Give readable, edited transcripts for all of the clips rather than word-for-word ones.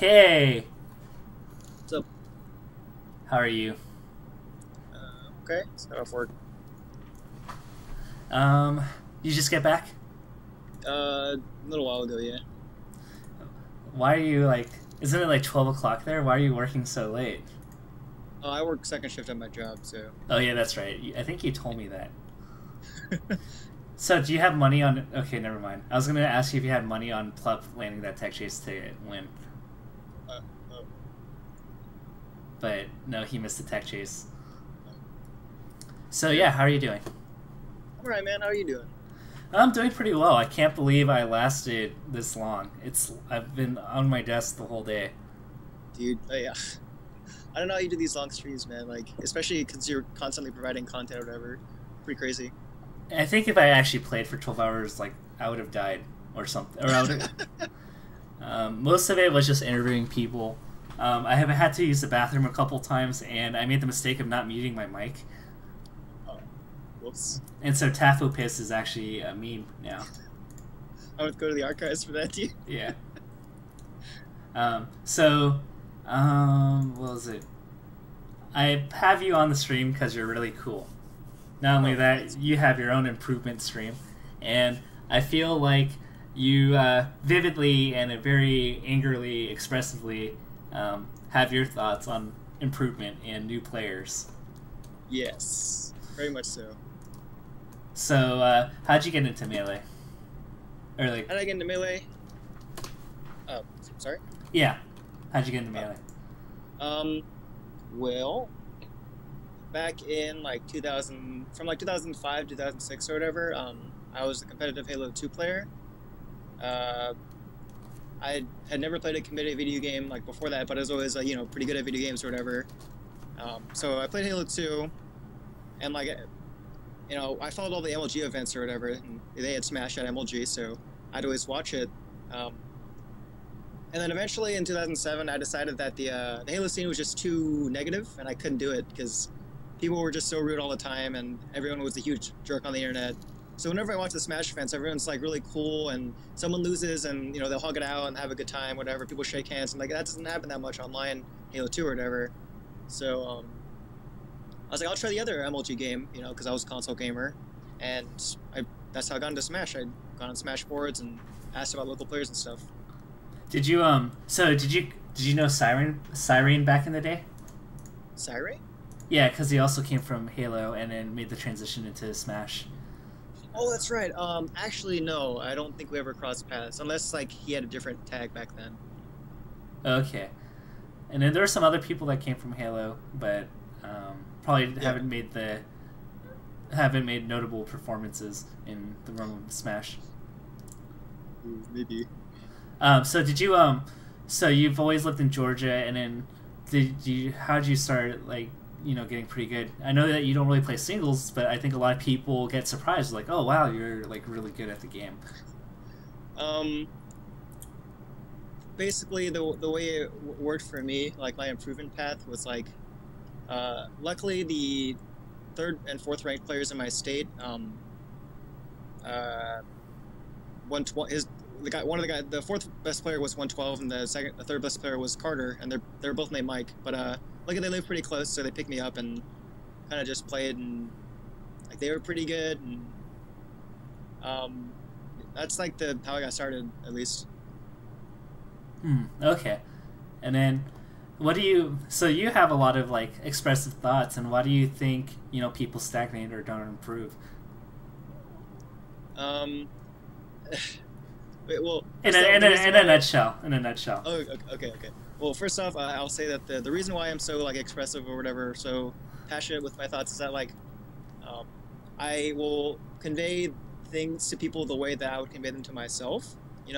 Hey, What's up? how are you? Okay, so off work. Um, you just get back? A little while ago, yeah. Why are you like? Isn't it like 12 o'clock there? Why are you working so late? I work second shift at my job, so. Oh yeah, that's right. I think you told me that. So do you have money on? Okay, never mind. I was gonna ask you if you had money on Plup landing that tech chase to win, uh, uh, but no, he missed the tech chase. uh, So yeah. yeah, how are you doing? All right, man. How are you doing? I'm doing pretty well. I can't believe I lasted this long. I've been on my desk the whole day. Dude, yeah. I don't know how you do these long streams, man. Like, especially because you're constantly providing content or whatever. Pretty crazy. I think if I actually played for 12 hours, like I would have died or something, or I would have. Most of it was just interviewing people. I have had to use the bathroom a couple times, and I made the mistake of not muting my mic. Oh, whoops. And so Tafu Piss is actually a meme now. I would go to the archives for that, dude. Yeah. What was it? I have you on the stream because you're really cool. Not only Oh, that, thanks. you have your own improvement stream, and I feel like you vividly and very angrily, expressively have your thoughts on improvement and new players. Yes, very much so. So, how'd you get into Melee? Or like, How did I get into Melee? Oh, sorry? yeah, how'd you get into Melee? Um, well, back in like 2000, from like 2005, 2006 or whatever, I was a competitive Halo 2 player. Uh, I had never played a competitive video game like before that, but I was always pretty good at video games or whatever. So I played Halo 2, and like I followed all the MLG events or whatever, and they had Smash at MLG, so I'd always watch it. Um, and then eventually in 2007, I decided that the Halo scene was just too negative, and I couldn't do it because people were just so rude all the time, and everyone was a huge jerk on the internet. So whenever I watch the Smash events, everyone's like really cool, and someone loses, and they'll hug it out and have a good time, whatever. People shake hands, and like that doesn't happen that much online, Halo 2 or whatever. So I was like, I'll try the other MLG game, because I was a console gamer, and that's how I got into Smash. I got on Smash boards and asked about local players and stuff. Did you did you know Siren back in the day? Siren? Yeah, because he also came from Halo and then made the transition into Smash. Oh, that's right. Actually, no, I don't think we ever crossed paths, unless like he had a different tag back then. Okay, and then there were some other people that came from Halo, but probably Yeah. haven't made notable performances in the realm of Smash. Maybe. So did you so you've always lived in Georgia, and then how did you start like getting pretty good? I know that you don't really play singles, but I think a lot of people get surprised, like, oh wow, you're like really good at the game. Um, Basically, the way it worked for me, like my improvement path was like, luckily the third and fourth ranked players in my state, uh, 120 is the fourth best player was 112, and the third best player was Carter, and they're both named Mike. But luckily they live pretty close, so they picked me up and kind of just played, and like they were pretty good, and that's like the how I got started at least. Okay, and then what do you? So you have a lot of like expressive thoughts, and why do you think people stagnate or don't improve? Um, Wait, well, In first off, the reason in a why. nutshell, in a nutshell. Oh, okay. Well, first off, I'll say that the reason why I'm so like expressive or whatever, so passionate with my thoughts is that like, um, I will convey things to people the way that I would convey them to myself, and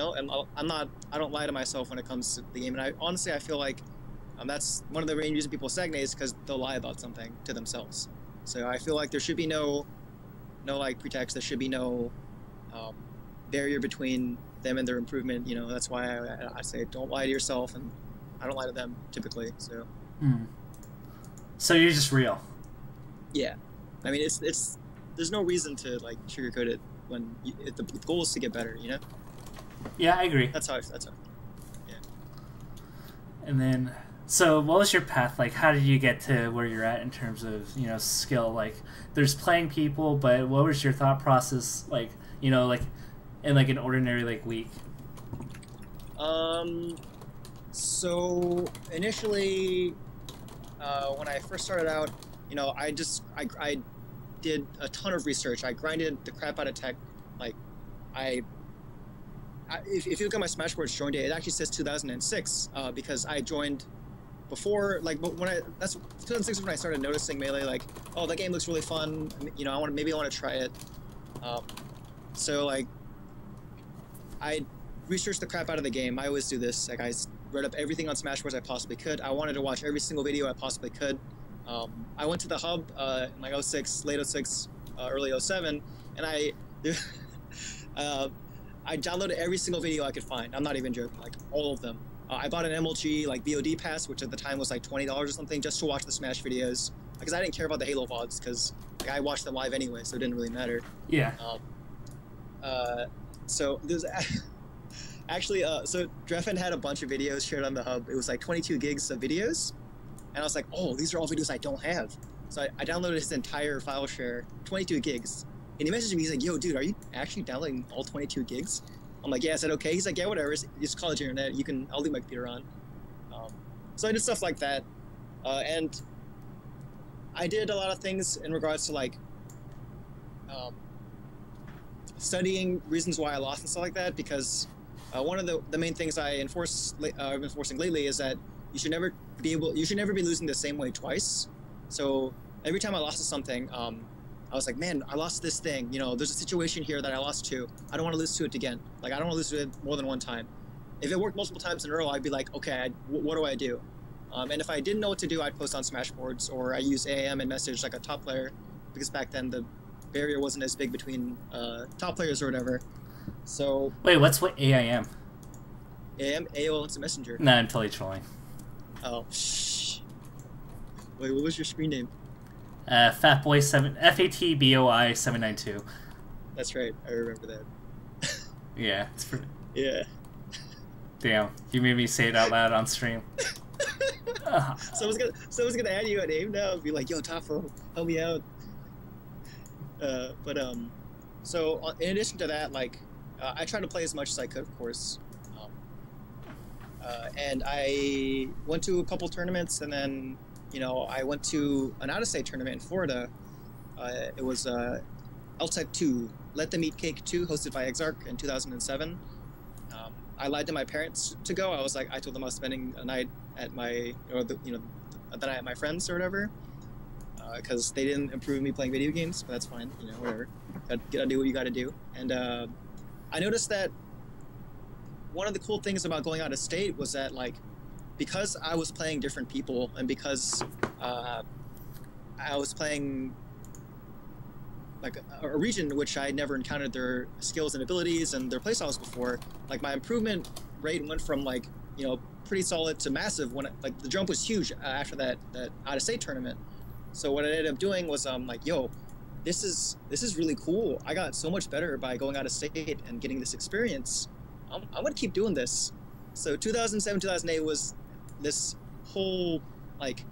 I don't lie to myself when it comes to the game, and I feel like, that's one of the main reasons people stagnate is because they'll lie about something to themselves. So I feel like there should be no like pretext. There should be no um, barrier between them and their improvement. That's why I say don't lie to yourself, and I don't lie to them typically. So Hmm. So you're just real. yeah, I mean it's there's no reason to like sugarcoat it when the goal is to get better. Yeah, I agree. That's how. Yeah. And then, so what was your path like? How did you get to where you're at in terms of skill? Like, there's playing people, but what was your thought process like? Like in like an ordinary like week. So initially, when I first started out, I did a ton of research. I grinded the crap out of tech. Like, if you look at my Smashboards join date, it actually says 2006 because I joined before, like, but that's 2006 is when I started noticing Melee, like, oh, that game looks really fun. I want to try it. So like, I researched the crap out of the game. I always do this. Like, I read up everything on Smashboards I possibly could. I wanted to watch every single video I possibly could. I went to the hub in like 06, late 06, early 07, and I downloaded every single video I could find. I'm not even joking, like all of them. I bought an MLG like VOD pass, which at the time was like $20 or something, just to watch the Smash videos, because I didn't care about the Halo VODs, because like, I watched them live anyway, so it didn't really matter. Yeah. So there's actually, so Dreffen had a bunch of videos shared on the hub. It was like 22 gigs of videos, and I was like, oh, these are all videos I don't have. So I downloaded his entire file share, 22 gigs. And he messaged me, he's like, yo, dude, are you actually downloading all 22 gigs? I'm like, yeah. I said, okay. He's like, yeah, whatever. It's college internet. I'll leave my computer on. So I did stuff like that. And I did a lot of things in regards to like studying reasons why I lost and stuff like that, because one of the main things I've been enforcing lately is that you should never be losing the same way twice. So every time I lost to something, I was like, man, I lost this thing. There's a situation here that I lost to. I don't want to lose to it again. Like, I don't want to lose to it more than one time. If it worked multiple times in a row, I'd be like, okay, what do I do? And if I didn't know what to do, I'd post on Smashboards, or I use AAM and message like a top player, because back then the barrier wasn't as big between top players or whatever. So wait, what AIM? AIM, AOL Instant Messenger. Nah, I'm totally trolling. Oh, shh. Wait, what was your screen name? Fatboy7 FATBOI 792. That's right, I remember that. Yeah, it's pretty. Yeah. Damn, you made me say it out loud on stream. Someone's gonna add you a name now and be like, yo, Tafo, help me out. So in addition to that, like, I tried to play as much as I could, of course. And I went to a couple tournaments, and then, I went to an out-of-state tournament in Florida. It was LTEC 2, Let Them Eat Cake 2, hosted by Exarch in 2007. I lied to my parents to go. I told them I was spending a night at the night at my friends or whatever, because they didn't approve of me playing video games, but that's fine, whatever. Gotta do what you gotta do. And I noticed that one of the cool things about going out of state was that, like, because I was playing different people, and because I was playing like a region in which I had never encountered their skills and abilities and their playstyles before, like, my improvement rate went from, like, pretty solid to massive when like the jump was huge after that out of state tournament. So what I ended up doing was like, yo, this is really cool. I got so much better by going out of state and getting this experience. I'm gonna keep doing this. So 2007, 2008 was this whole, like,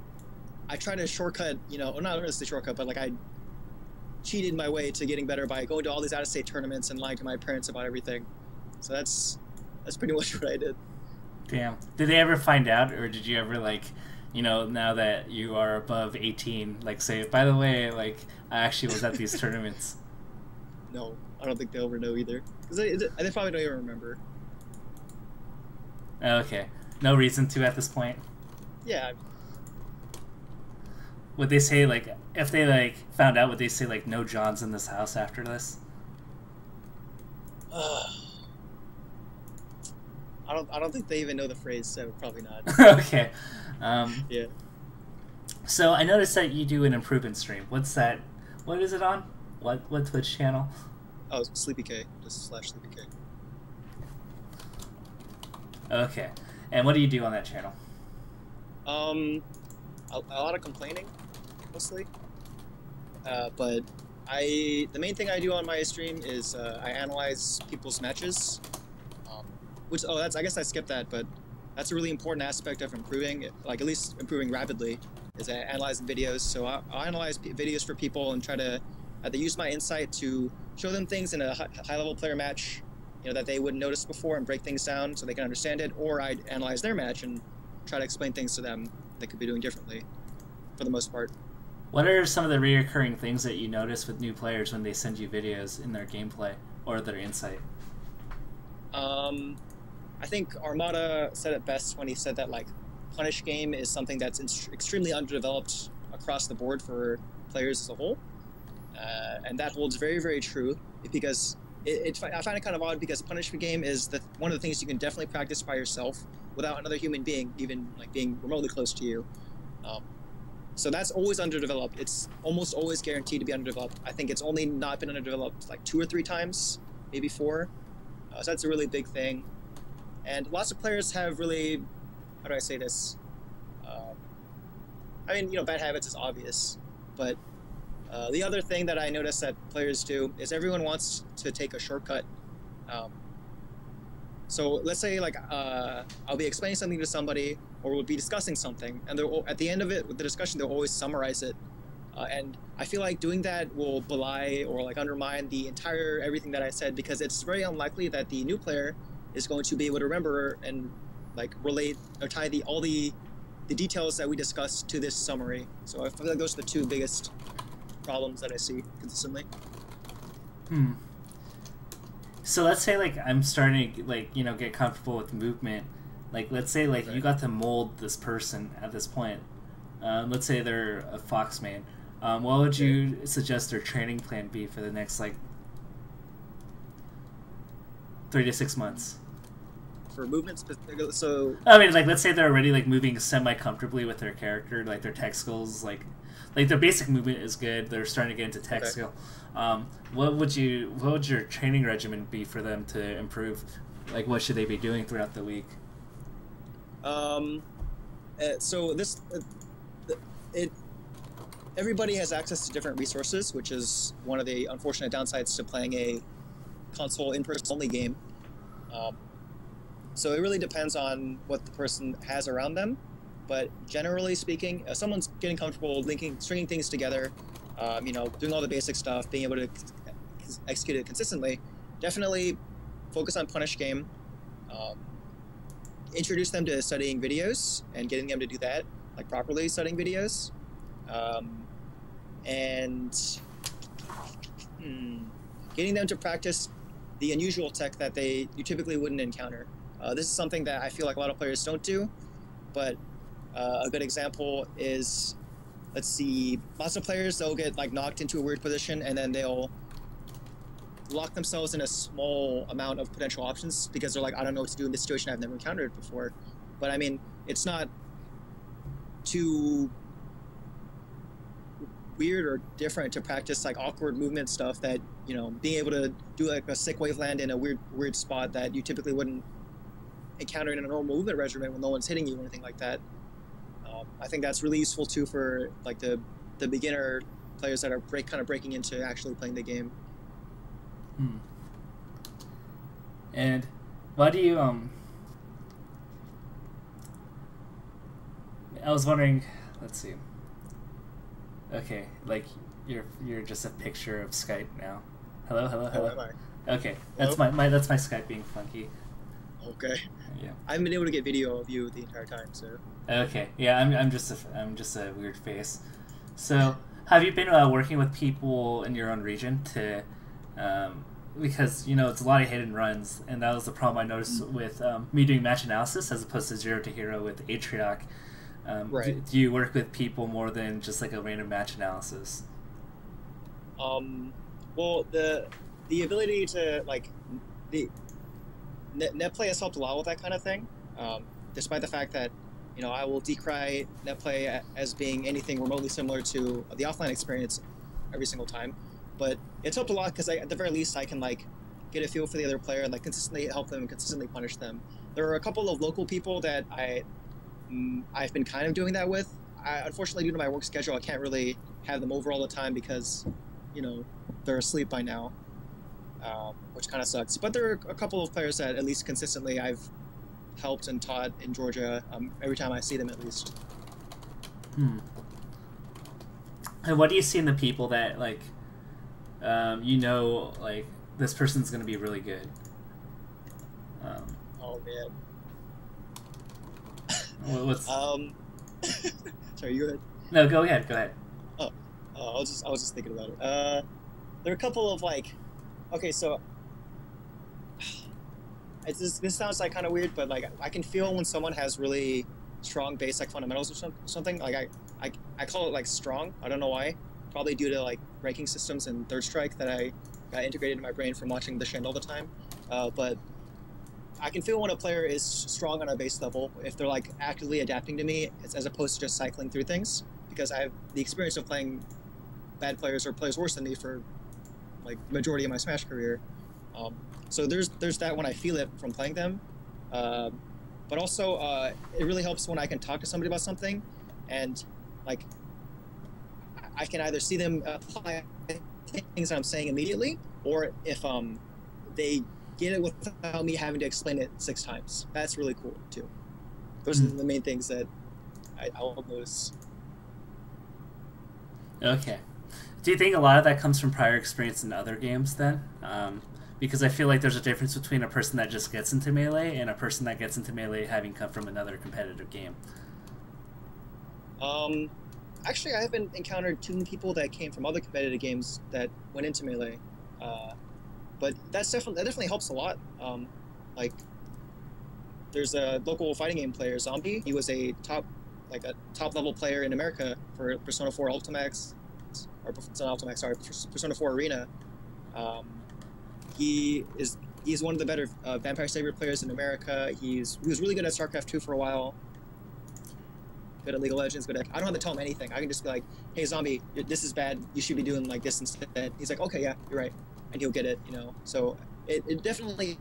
I tried to shortcut, or not really a shortcut, but like I cheated my way to getting better by going to all these out-of-state tournaments and lying to my parents about everything. So that's pretty much what I did. Damn. Did they ever find out, or did you ever, like, now that you are above 18, like, say, by the way, like, I actually was at these tournaments? No, I don't think they'll ever know either. Because they probably don't even remember. Okay. No reason to at this point? Yeah. Would they say, like, if they, like, found out, would they say, like, no Johns in this house after this? I don't think they even know the phrase, so probably not. Okay. Yeah. So I noticed that you do an improvement stream. What's that? What is it on? What Twitch channel? Oh, SleepyK. Just /SleepyK. Okay. And what do you do on that channel? A lot of complaining, mostly. But the main thing I do on my stream is I analyze people's matches. I guess I skipped that, but that's a really important aspect of improving, like at least improving rapidly, is analyzing videos. So I'll analyze videos for people and try to either use my insight to show them things in a high-level player match, that they wouldn't notice before and break things down so they can understand it, or I'd analyze their match and try to explain things to them they could be doing differently, for the most part. What are some of the reoccurring things that you notice with new players when they send you videos in their gameplay or their insight? I think Armada said it best when he said that like punish game is something that's extremely underdeveloped across the board for players as a whole, and that holds very, very true, because I find it kind of odd because punishment game is one of the things you can definitely practice by yourself without another human being even like being remotely close to you. So that's always underdeveloped. It's almost always guaranteed to be underdeveloped. I think it's only not been underdeveloped like 2 or 3 times, maybe 4. So that's a really big thing. And lots of players have really, how do I say this? I mean, bad habits is obvious, but the other thing that I notice that players do is everyone wants to take a shortcut. So let's say like I'll be explaining something to somebody, or we'll be discussing something, and at the end of it, with the discussion, they'll always summarize it. And I feel like doing that will belie or like undermine the entire everything that I said, because it's very unlikely that the new player is going to be able to remember and like relate or tie all the details that we discussed to this summary. So I feel like those are the 2 biggest problems that I see consistently. So let's say like I'm starting to like get comfortable with movement. Like let's say like you got to mold this person at this point. Let's say they're a fox main. What would you suggest their training plan be for the next like 3 to 6 months? For movements, so I mean, like let's say they're already like moving semi comfortably with their character, like their tech skills, like their basic movement is good. They're starting to get into tech skill. What would your training regimen be for them to improve? Like, what should they be doing throughout the week? So everybody has access to different resources, which is one of the unfortunate downsides to playing a console in-person only game. So it really depends on what the person has around them. But generally speaking, if someone's getting comfortable stringing things together, doing all the basic stuff, being able to execute it consistently, definitely focus on punish game. Introduce them to studying videos and getting them to do that, like properly studying videos. And getting them to practice the unusual tech that you typically wouldn't encounter. This is something that I feel like a lot of players don't do, but a good example is, let's see, lots of players, they'll get like knocked into a weird position and then they'll lock themselves in a small amount of potential options because they're like, I don't know what to do in this situation, I've never encountered it before. But I mean, it's not too weird or different to practice like awkward movement stuff that, being able to do like a sick wave land in a weird spot that you typically wouldn't encounter in a normal movement regimen when no one's hitting you or anything like that. I think that's really useful too for like the beginner players that are kind of breaking into actually playing the game. And why do you I was wondering, let's see. Okay, like you're just a picture of Skype now. Hello. Oh, am I? Okay, that's my that's my Skype being funky. Okay. Yeah. I haven't been able to get video of you the entire time, so. Okay. Yeah, I'm just a weird face. So, have you been working with people in your own region to, because it's a lot of hidden runs, and that was the problem I noticed with me doing match analysis as opposed to 0 to hero with Atrioc. Right. Do you work with people more than just like a random match analysis? Well, the ability to like net play has helped a lot with that kind of thing. Despite the fact that I will decry net play as being anything remotely similar to the offline experience every single time, but it's helped a lot because at the very least I can like get a feel for the other player and like consistently help them and consistently punish them. There are a couple of local people that I've been kind of doing that with. Unfortunately, due to my work schedule, I can't really have them over all the time because they're asleep by now, which kind of sucks. But there are a couple of players that at least consistently I've helped and taught in Georgia every time I see them, at least. Hmm. And what do you see in the people that like, like this person's gonna be really good? Oh man. What's? Sorry, you go ahead. No, go ahead. Go ahead. Oh, I was just thinking about it. There are a couple of like, okay, so this sounds like kind of weird, but like I can feel when someone has really strong basic fundamentals or something. Like I call it like strong. I don't know why. Probably due to like ranking systems and Third Strike that I got integrated in my brain from watching The Shand all the time. But I can feel when a player is strong on a base level if they're like actively adapting to me as opposed to just cycling through things, because I have the experience of playing bad players or players worse than me for like majority of my Smash career. So there's that when I feel it from playing them. But also it really helps when I can talk to somebody about something and like I can either see them apply things that I'm saying immediately, or if they get it without me having to explain it 6 times. That's really cool too. Those are the main things that I will notice. Okay. Do you think a lot of that comes from prior experience in other games then? Because I feel like there's a difference between a person that just gets into Melee and a person that gets into Melee having come from another competitive game. Actually, I haven't encountered too many people that came from other competitive games that went into Melee. But that definitely helps a lot. Like, there's a local fighting game player, Zombie. He was a top level player in America for Persona 4 Ultimax, or Persona Ultimax, sorry, Persona 4 Arena. He's one of the better Vampire Savior players in America. He was really good at StarCraft 2 for a while. Good at League of Legends, good at... I don't have to tell him anything. I can just be like, hey, Zombie, this is bad. You should be doing like this instead. He's like, okay, yeah, you're right. And he'll get it, you know. So it definitely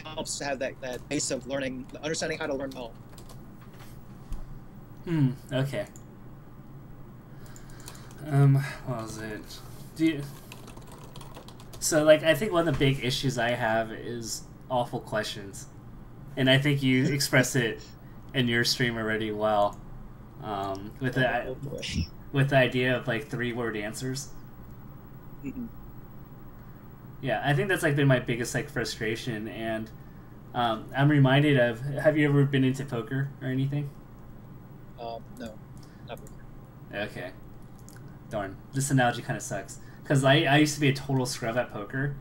helps to have that base of learning, understanding how to learn well. Okay. What was it? So, like, I think one of the big issues I have is awful questions. And I think you express it in your stream already well. With the idea of, like, 3-word answers. Mm-hmm. Yeah, I think that's, like, been my biggest, like, frustration. And I'm reminded of... Have you ever been into poker or anything? No, not poker. Okay. Darn. This analogy kind of sucks. Because I used to be a total scrub at poker.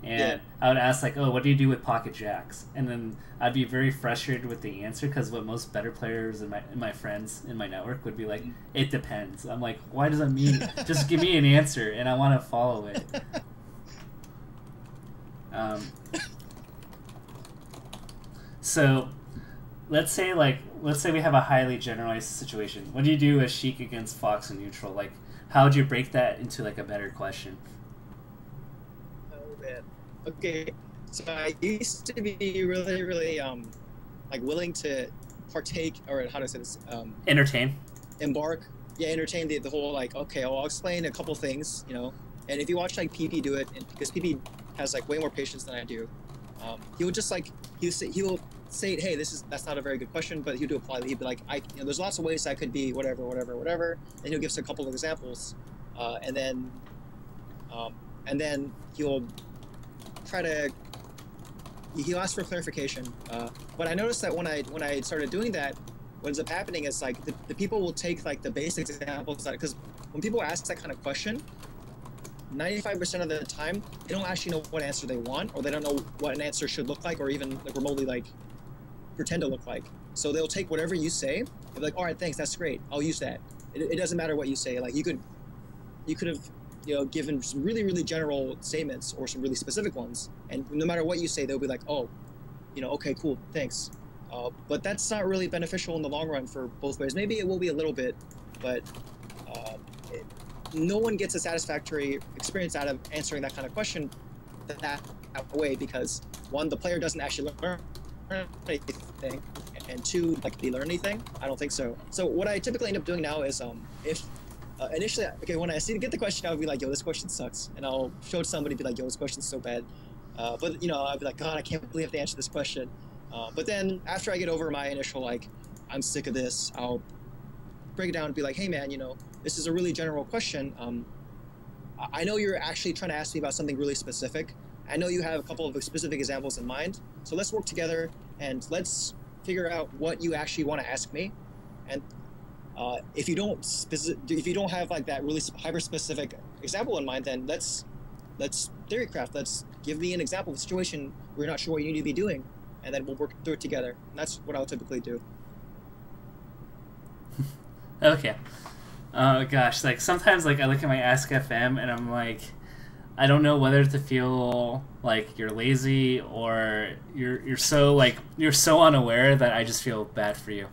And I would ask, like, oh, what do you do with pocket jacks? And then I'd be very frustrated with the answer, because what most better players and my friends in my network would be like, it depends. I'm like, why does that mean? Just give me an answer, and I want to follow it. So, let's say we have a highly generalized situation. What do you do as Sheik against Fox in neutral? Like, how would you break that into, like, a better question? Oh man. Okay. So I used to be really, really like willing to partake, or how to say this? Entertain. Entertain the whole, like, okay, I'll explain a couple things, you know. And if you watch like PP do it, because PP has like way more patience than I do, he would just like he will say, hey, that's not a very good question, but he'll do it politely. He'd be like, there's lots of ways I could be whatever, and he'll give us a couple of examples, and then he'll ask for clarification. But I noticed that when I started doing that, what ends up happening is like the people will take like the basic examples, because when people ask that kind of question, 95% of the time they don't actually know what answer they want, or they don't know what an answer should look like, or even like remotely like pretend to look like. So they'll take whatever you say and be like, all right, thanks, that's great, I'll use that. It doesn't matter what you say. Like you could have, you know, given some really, really general statements or some really specific ones, and no matter what you say, they'll be like, oh, you know, okay, cool, thanks. But that's not really beneficial in the long run for both ways. Maybe it will be a little bit, but no one gets a satisfactory experience out of answering that kind of question that way, because one, the player doesn't actually learn anything, and two, like, they learn anything? I don't think so. So what I typically end up doing now is, if initially, okay, when I get the question, I would be like, yo, this question sucks, and I'll show it to somebody, be like, yo, this question's so bad. But, you know, I'd be like, God, I can't believe I have to answer this question. But then after I get over my initial like, I'm sick of this, I'll break it down and be like, hey man, this is a really general question. I know you're actually trying to ask me about something really specific. I know you have a couple of specific examples in mind. So let's work together and let's figure out what you actually want to ask me. And if you don't have like that really hyper specific example in mind, then let's theory craft. Let's give me an example of a situation where you're not sure what you need to be doing, and then we'll work through it together. And that's what I'll typically do. Okay. Oh gosh, like sometimes like I look at my Ask FM and I'm like, I don't know whether to feel like you're lazy or you're so unaware that I just feel bad for you.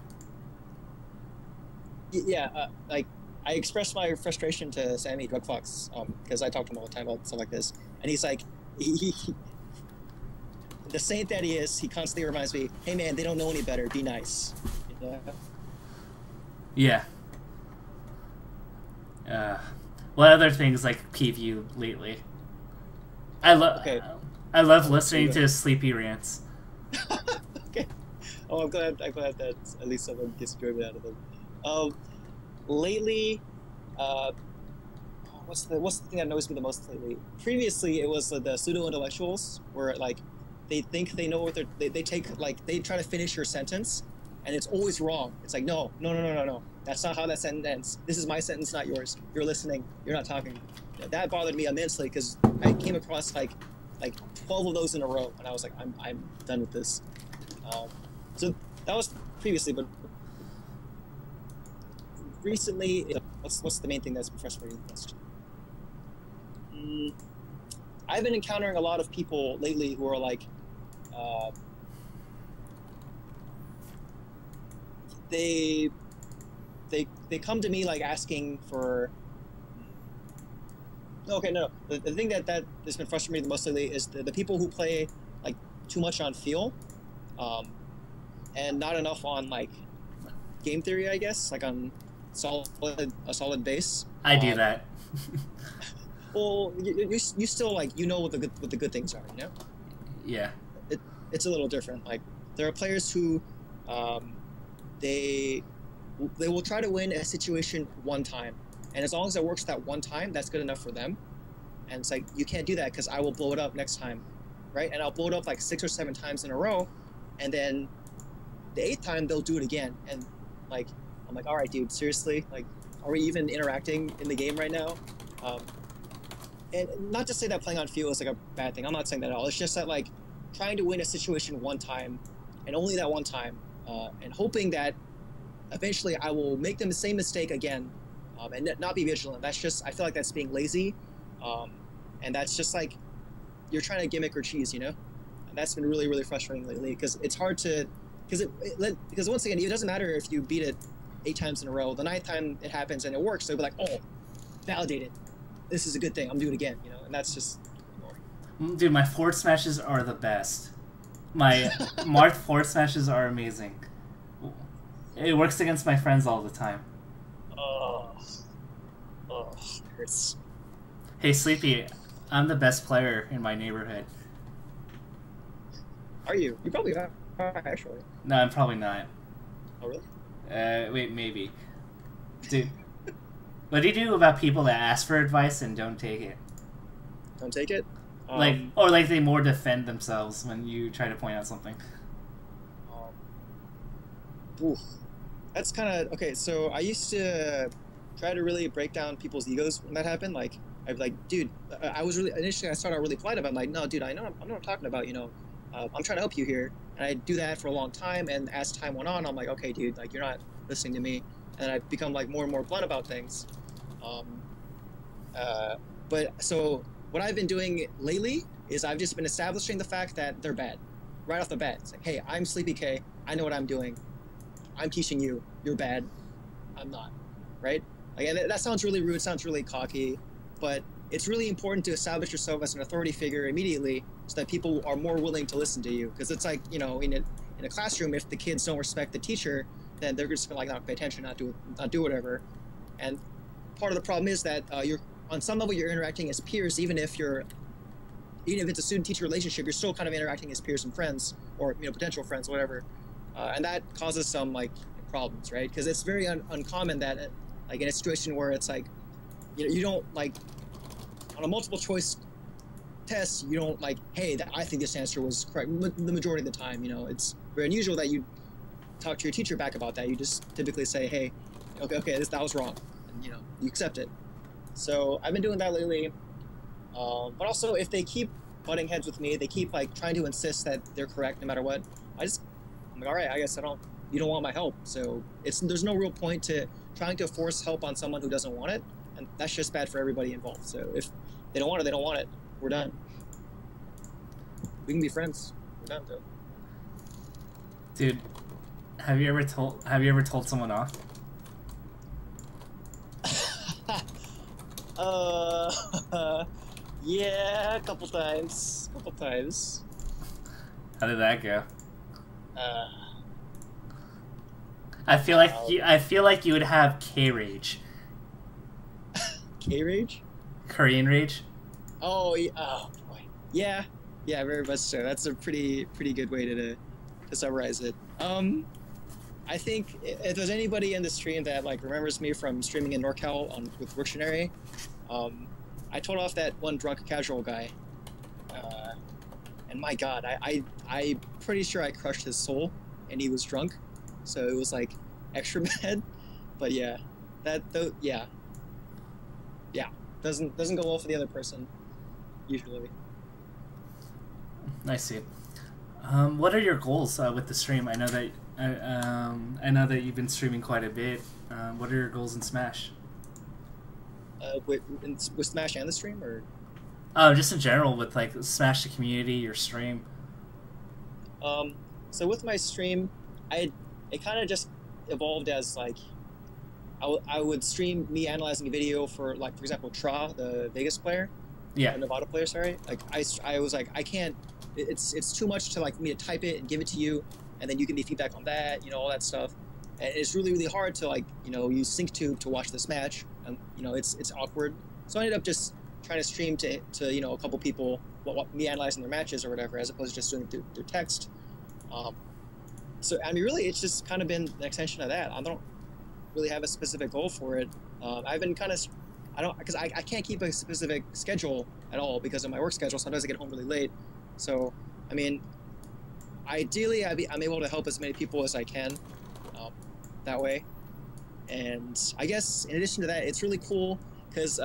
Yeah, like I expressed my frustration to Sammy Drugfox because I talk to him all the time about stuff like this, and he's like, he the saint that he is, he constantly reminds me, hey man, they don't know any better, be nice. Yeah. What other things like peeve you lately? I love listening to sleepy rants. Okay. Oh, I'm glad that at least someone gets enjoyment out of them. Lately, what's the thing that annoys me the most lately? Previously, it was the pseudo intellectuals, where like they think they know what they take, like they try to finish your sentence, and it's always wrong. It's like no. That's not how that sentence ends. This is my sentence, not yours. You're listening. You're not talking. That bothered me immensely because I came across like 12 of those in a row, and I was like, I'm done with this. So that was previously, but recently, what's the main thing that's been frustrating the most? I've been encountering a lot of people lately who are like, they come to me like asking for. Okay, no. The thing that has been frustrating me the most lately is the people who play like too much on feel, and not enough on like game theory, I guess, like on a solid base. I do that. Well, you still like what the good things are, Yeah. It's a little different. Like there are players who, they will try to win a situation one time, and as long as it works that one time, that's good enough for them. And it's like you can't do that because I will blow it up next time, right? And I'll blow it up like 6 or 7 times in a row, and then the 8th time they'll do it again, and like I'm like, all right, dude, seriously, like, are we even interacting in the game right now? And not to say that playing on feel is like a bad thing. I'm not saying that at all. It's just that like trying to win a situation one time, and only that one time, and hoping that eventually I will make them the same mistake again, and not be vigilant. That's just, I feel like that's being lazy, and that's just like you're trying to gimmick or cheese, And that's been really, really frustrating lately because it's hard to, because once again, it doesn't matter if you beat it 8 times in a row. The 9th time it happens and it works, they'll be like, oh, validated. This is a good thing. I'm doing it again, and that's just annoying. Dude, my forward smashes are the best. My marked forward smashes are amazing. It works against my friends all the time. Oh, it hurts. Hey, Sleepy, I'm the best player in my neighborhood. Are you? You probably are, actually. No, I'm probably not. Oh, really? Wait, maybe. Dude, what do you do about people that ask for advice and don't take it? Don't take it? Or they more defend themselves when you try to point out something. Oof. That's kind of okay. So I used to try to really break down people's egos when that happened. Like I'd be like, dude, I was really initially I started out really polite about it. I'm like, no, dude, I know what I'm talking about. I'm trying to help you here, and I do that for a long time. And as time went on, I'm like, okay, dude, like you're not listening to me, and I become like more and more blunt about things. But so what I've been doing lately is I've just been establishing the fact that they're bad right off the bat. It's like, hey, I'm SleepyK. I know what I'm doing. I'm teaching you. You're bad. I'm not. Right? Like, and that sounds really rude. Sounds really cocky. But it's really important to establish yourself as an authority figure immediately so that people are more willing to listen to you. Because it's like, in a classroom, if the kids don't respect the teacher, then they're just gonna like not pay attention, not do whatever. And part of the problem is that you're on some level you're interacting as peers, even if you're even if it's a student-teacher relationship, you're still kind of interacting as peers and friends, or potential friends, whatever, and that causes some like problems, right? Because it's very uncommon that like in a situation where it's like you don't like on a multiple choice test, you don't like, hey, I think this answer was correct. The majority of the time, it's very unusual that you talk to your teacher back about that. You just typically say, hey, okay, that was wrong, and you accept it. So I've been doing that lately. But also, if they keep butting heads with me, they keep like trying to insist that they're correct no matter what. I'm like, all right, I guess you don't want my help. So there's no real point to trying to force help on someone who doesn't want it, and that's just bad for everybody involved. So if they don't want it, they don't want it. We're done. We can be friends. We're done, though. Dude, have you ever told someone off? Yeah, a couple times. How did that go? I feel like you would have K rage. K rage? Korean rage? Oh, boy. Yeah, very much so. That's a pretty good way to summarize it. I think if there's anybody in the stream that like remembers me from streaming in NorCal with Wiktionary, I told off that one drunk casual guy, and my God, I'm pretty sure I crushed his soul, and he was drunk, so it was like extra bad. But yeah, doesn't go well for the other person usually. I see. What are your goals with the stream? I know that you've been streaming quite a bit. What are your goals in Smash? With Smash and the stream, or? Oh, just in general with like Smash the community, your stream. So with my stream, it kind of just evolved as like I would stream me analyzing a video for like, for example, Tra, the Vegas player. Yeah. The Nevada player, sorry. Like I was like, I can't. It's too much to like me to type it and give it to you, and then you give me feedback on that, all that stuff. And it's really hard to like use SyncTube to watch this match, and it's awkward. So I ended up just trying to stream to a couple people what me analyzing their matches or whatever, as opposed to just doing it through text. So I mean, really, it's just kind of been an extension of that. I don't really have a specific goal for it. I've been kind of because I can't keep a specific schedule at all because of my work schedule. Sometimes I get home really late. So, I mean, ideally, I'm able to help as many people as I can that way. And I guess in addition to that, it's really cool because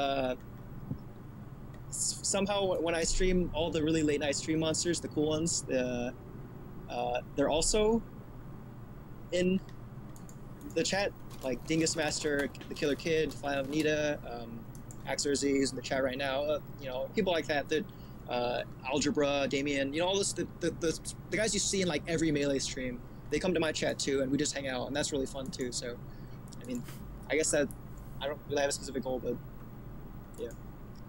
somehow when I stream all the really late night stream monsters, the cool ones, they're also in the chat, like Dingus Master, the Killer Kid, Fly of Nita, Axerz in the chat right now. People like that. Algebra, Damien, all this. The guys you see in like every Melee stream, they come to my chat too, and we just hang out, and that's really fun too. So, I mean, I guess that I don't really have a specific goal, but yeah.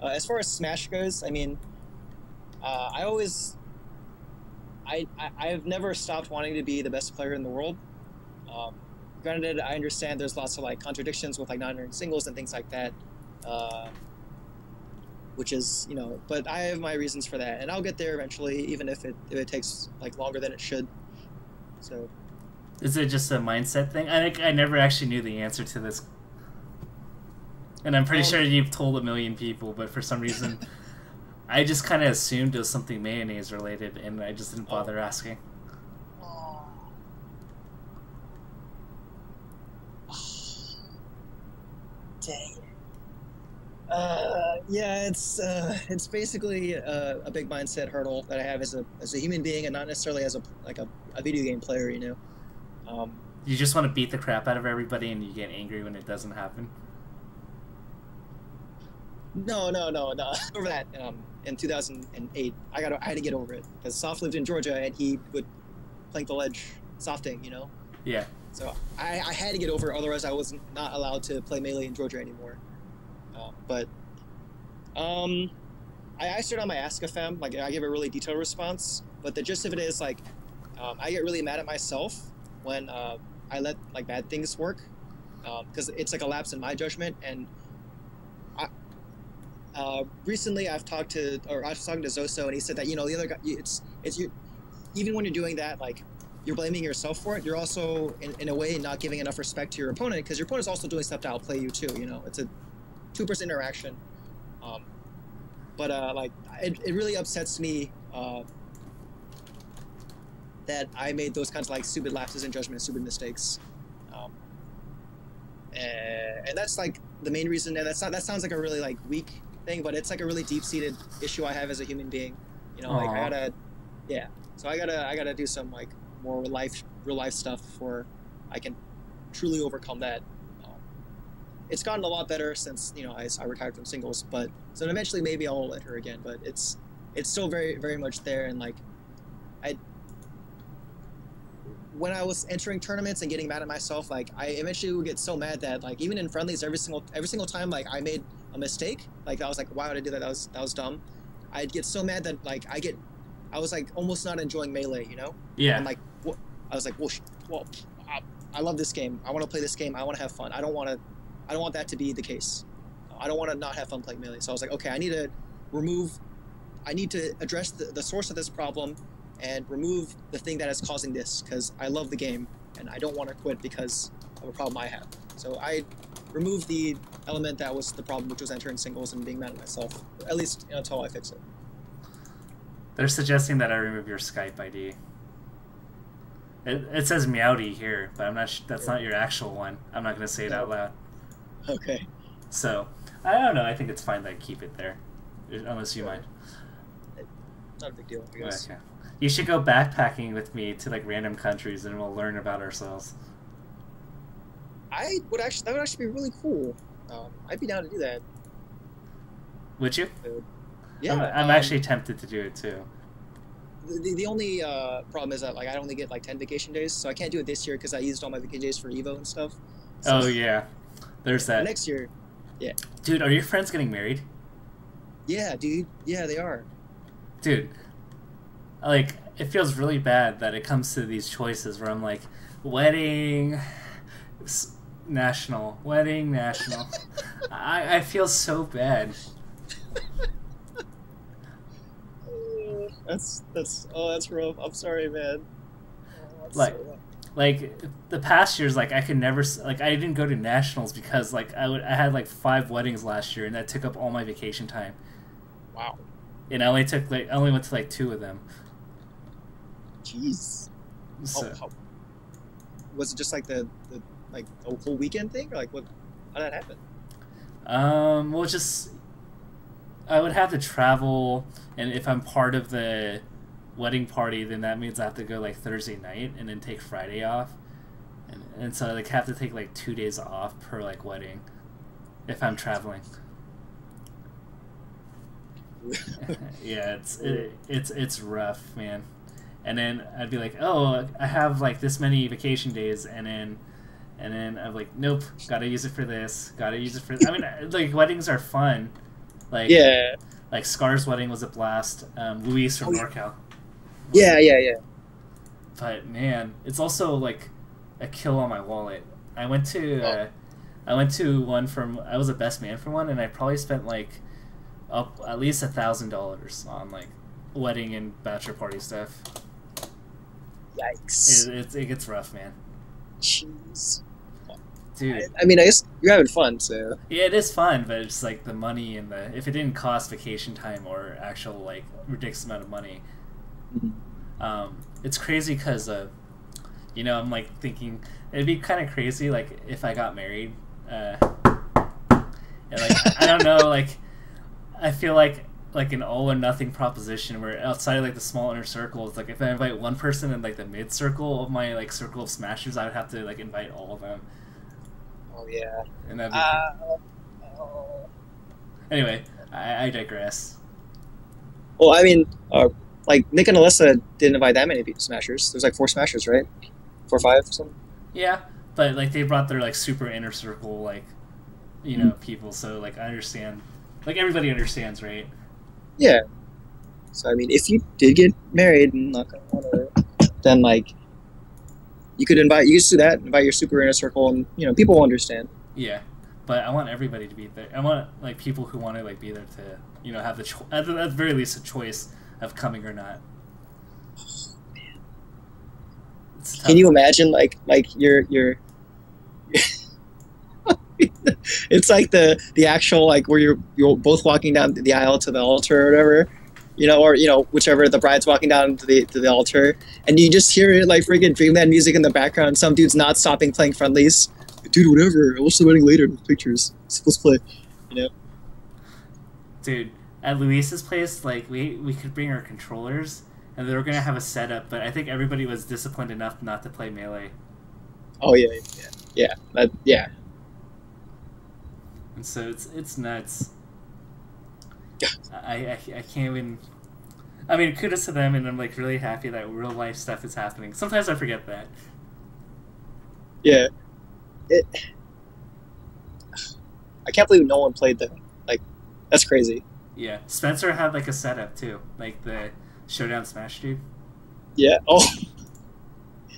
As far as Smash goes, I mean, I've never stopped wanting to be the best player in the world. Granted, I understand there's lots of like contradictions with like non-earned singles and things like that, which is but I have my reasons for that, and I'll get there eventually, even if it takes like longer than it should. So, is it just a mindset thing? I never actually knew the answer to this, and I'm pretty sure you've told a million people, but for some reason, I just kind of assumed it was something mayonnaise related, and I just didn't bother asking. Dang. Yeah, it's basically a big mindset hurdle that I have as a human being, and not necessarily as a video game player. You just want to beat the crap out of everybody, and you get angry when it doesn't happen. No. Over that, in 2008, I had to get over it because Soft lived in Georgia, and he would plank the ledge softing. Yeah. So I had to get over it, otherwise I was not allowed to play Melee in Georgia anymore. But I answered on my Ask-a-Fem, like I give a really detailed response, but the gist of it is like I get really mad at myself when I let like bad things work, because it's like a lapse in my judgment, and Recently, I was talking to Zoso, and he said that the other guy, it's you. Even when you're doing that, like you're blaming yourself for it. You're also in a way not giving enough respect to your opponent because your opponent's also doing stuff to outplay you too. It's a two-person interaction. Um, but like it really upsets me that I made those kinds of like stupid lapses in judgment, stupid mistakes. Um, and that's like the main reason. And that sounds like a really like weak thing, but it's like a really deep-seated issue I have as a human being. Like I gotta, yeah. So I gotta do some like more real life stuff before I can truly overcome that. It's gotten a lot better since I retired from singles, but so eventually maybe I'll enter again. But it's still very very much there, and like when I was entering tournaments and getting mad at myself, like I eventually would get so mad that like even in friendlies every single time like I made a mistake, like I was like, why would I do that? That was dumb. I'd get so mad that like I was like almost not enjoying Melee, Yeah. I'm like, what? I was like, well, I love this game. I want to play this game. I want to have fun. I don't want that to be the case. I don't want to not have fun playing Melee. So I was like, okay, I need to address the source of this problem and remove the thing that is causing this, because I love the game and I don't want to quit because of a problem I have. So I removed the element that was the problem, which was entering singles and being mad at myself, at least until I fix it. They're suggesting that I remove your Skype ID. It says Meowdy here, but I'm not. That's not your actual one. I'm not going to say it out loud. Okay. So I don't know. I think it's fine that I keep it there, unless you mind. Not a big deal, I guess. Okay. You should go backpacking with me to like random countries, and we'll learn about ourselves. That would actually be really cool. I'd be down to do that. Would you? Yeah. I'm actually tempted to do it too. The only problem is that like I only get like 10 vacation days, so I can't do it this year because I used all my vacation days for Evo and stuff. So, oh yeah, there's that. Next year, yeah. Dude, are your friends getting married? Yeah, dude. Yeah, they are. Dude, like it feels really bad that it comes to these choices where I'm like, wedding, national, wedding, national. I feel so bad. That's rough. I'm sorry, man. Like the past years, like I could never like I didn't go to nationals because like I had like 5 weddings last year and that took up all my vacation time. Wow. And I only went to like 2 of them. Jeez. So, was it just like the whole weekend thing, or like how did that happen? Well, just I would have to travel, and if I'm part of the wedding party, then that means I have to go like Thursday night and then take Friday off, and so I like have to take like 2 days off per like wedding if I'm traveling. Yeah, it's rough, man. And then I'd be like, oh, I have like this many vacation days, and then I'm like, nope, gotta use it for this, gotta use it for. I mean, like weddings are fun. Like, yeah. Like Scar's wedding was a blast. Luis from NorCal. Yeah. But man, it's also like a kill on my wallet. I went to one from. I was a best man for one, and I probably spent like up at least $1,000 on like wedding and bachelor party stuff. Yikes! It gets rough, man. Jeez. Dude. I mean, I guess you're having fun, so. Yeah, it is fun, but it's like the money and if it didn't cost vacation time or actual like ridiculous amount of money, it's crazy because I'm like thinking it'd be kind of crazy like if I got married, and like I don't know, like I feel like an all or nothing proposition where outside of like the small inner circle, it's like if I invite one person in like the mid circle of my like circle of smashers, I would have to like invite all of them. Oh yeah. And that'd be Anyway, I digress. Well, I mean, like Nick and Alyssa didn't invite that many smashers. There's like 4 smashers, right? 4 or 5 or something. Yeah, but like they brought their like super inner circle like people, so like I understand. Like everybody understands, right? Yeah. So I mean, if you did get married and not gonna want to, then like you could do that, invite your super inner circle, and people will understand. Yeah, but I want everybody to be there. I want like people who want to like be there to have the at the very least a choice of coming or not. It's tough. Can you imagine like you're it's like the actual like where you're both walking down the aisle to the altar or whatever, or whichever, the bride's walking down to the altar, and you just hear it like freaking Dreamland music in the background. Some dude's not stopping playing friendlies. Dude, whatever. I'll watch the wedding later with pictures. Let's play. Dude, at Luis's place, like we could bring our controllers, and they were gonna have a setup, but I think everybody was disciplined enough not to play Melee. Oh yeah. And so it's nuts. I can't even. I mean, kudos to them, and I'm like really happy that real life stuff is happening. Sometimes I forget that. Yeah. I can't believe no one played that. Like, that's crazy. Yeah, Spencer had like a setup too, like the Showdown Smash dude. Yeah. Oh.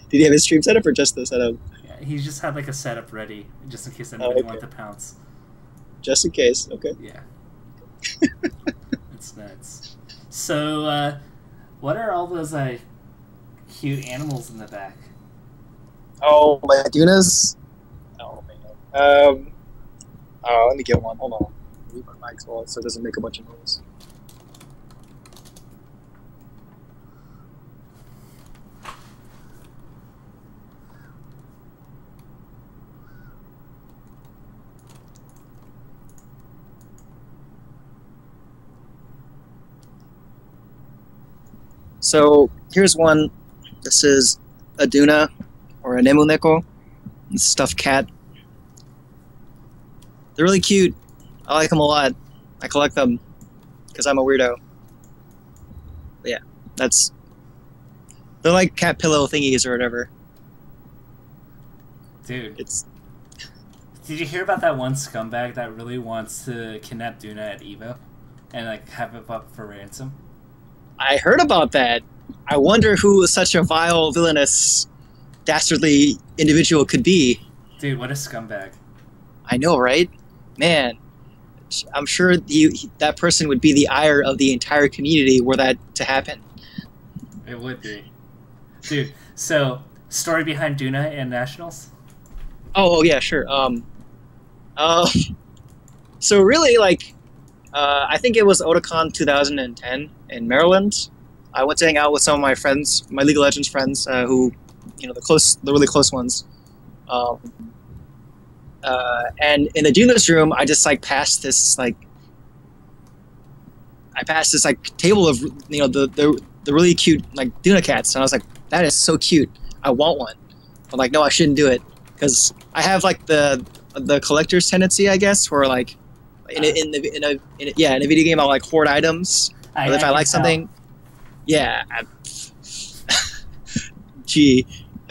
Did he have his stream setup or just the setup? Yeah, he just had like a setup ready, just in case anybody wanted to pounce. Just in case, okay. Yeah. It's nuts. So, what are all those cute animals in the back? Oh, my Doonas. Oh man. Let me get one. Hold on. Move my mic so it doesn't make a bunch of noise. So here's one. This is a Doona, or a Nemuneko, stuffed cat. They're really cute. I like them a lot. I collect them because I'm a weirdo. But yeah, they're like cat pillow thingies or whatever. Dude, did you hear about that one scumbag that really wants to kidnap Doona at Evo and like have it up for ransom? I heard about that. I wonder who such a vile, villainous, dastardly individual could be. Dude, what a scumbag. I know, right? Man, I'm sure that person would be the ire of the entire community were that to happen. It would be. Dude, so, story behind Doona and Nationals? Oh yeah, sure. So really, like, I think it was Otakon 2010 in Maryland. I went to hang out with some of my friends, my League of Legends friends, who, the really close ones. And in the Doona's room, I just passed this table of the really cute Doona cats, and I was like, that is so cute. I want one. I'm like, no, I shouldn't do it because I have the collector's tendency, I guess, where in a video game I'll hoard items. Or if I like something, yeah. Gee,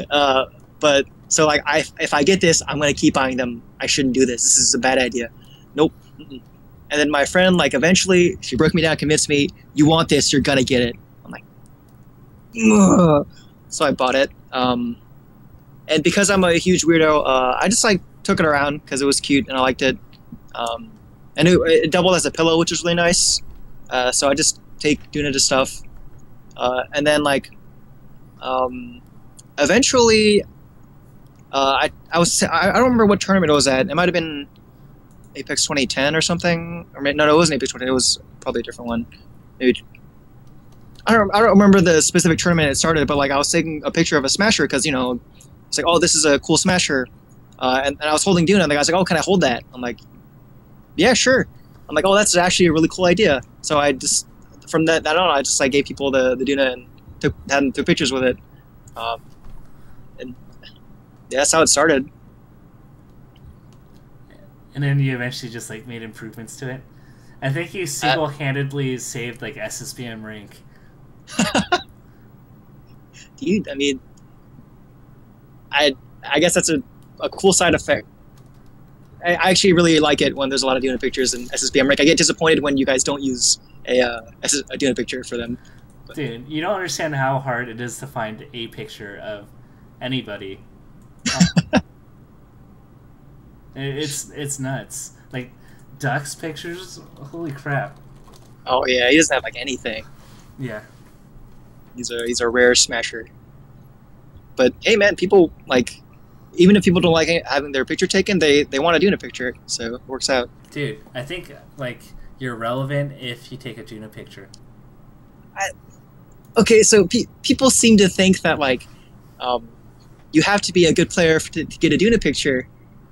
but so if I get this, I'm gonna keep buying them. I shouldn't do this. This is a bad idea. Nope. Mm-mm. And then my friend eventually she broke me down, convinced me, you want this, you're gonna get it. I'm like, ugh. So I bought it. And because I'm a huge weirdo, I just took it around because it was cute and I liked it. And it doubled as a pillow, which was really nice. So I just take Doona to stuff. And then eventually, I don't remember what tournament it was at. It might have been Apex 2010 or something. Or no, it wasn't Apex 2010. It was probably a different one. Maybe I don't remember the specific tournament it started, but I was taking a picture of a Smasher because it's like, oh, this is a cool Smasher, and I was holding Doona, and the guy's like, oh, can I hold that? I'm like, yeah, sure. I'm like, oh, that's actually a really cool idea. So I just from that on, I just gave people the Doona and took pictures with it, and yeah, that's how it started. And then you eventually just made improvements to it. I think you single-handedly saved SSBM rank. Dude, I mean, I guess that's a cool side effect. I actually really like it when there's a lot of Doona pictures in SSBM rank. I get disappointed when you guys don't use a Doona picture for them. But. Dude, you don't understand how hard it is to find a picture of anybody. It's nuts. Like Ducks pictures. Holy crap. Oh yeah, he doesn't have like anything. Yeah. He's a rare smasher. But hey, man, people like, even if people don't like having their picture taken, they want to Doona picture, so it works out. Dude, I think like you're relevant if you take a Doona picture. Okay, so people seem to think that like, you have to be a good player to get a Doona picture,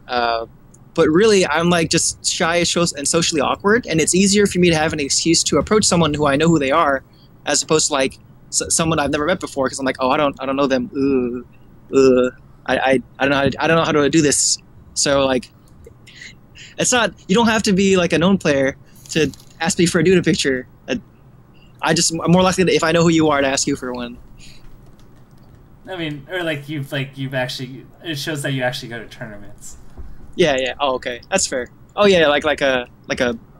but really I'm like just shy and socially awkward, and it's easier for me to have an excuse to approach someone who I know who they are, as opposed to like someone I've never met before, because I'm like, oh, I don't know them. I don't know how to do this. So like, it's not, you don't have to be like a known player to ask me for a Doona picture. I'm more likely to, if I know who you are, to ask you for one. I mean, or like you've actually, it shows that you actually go to tournaments. Yeah. Oh, okay, that's fair. Oh yeah, like a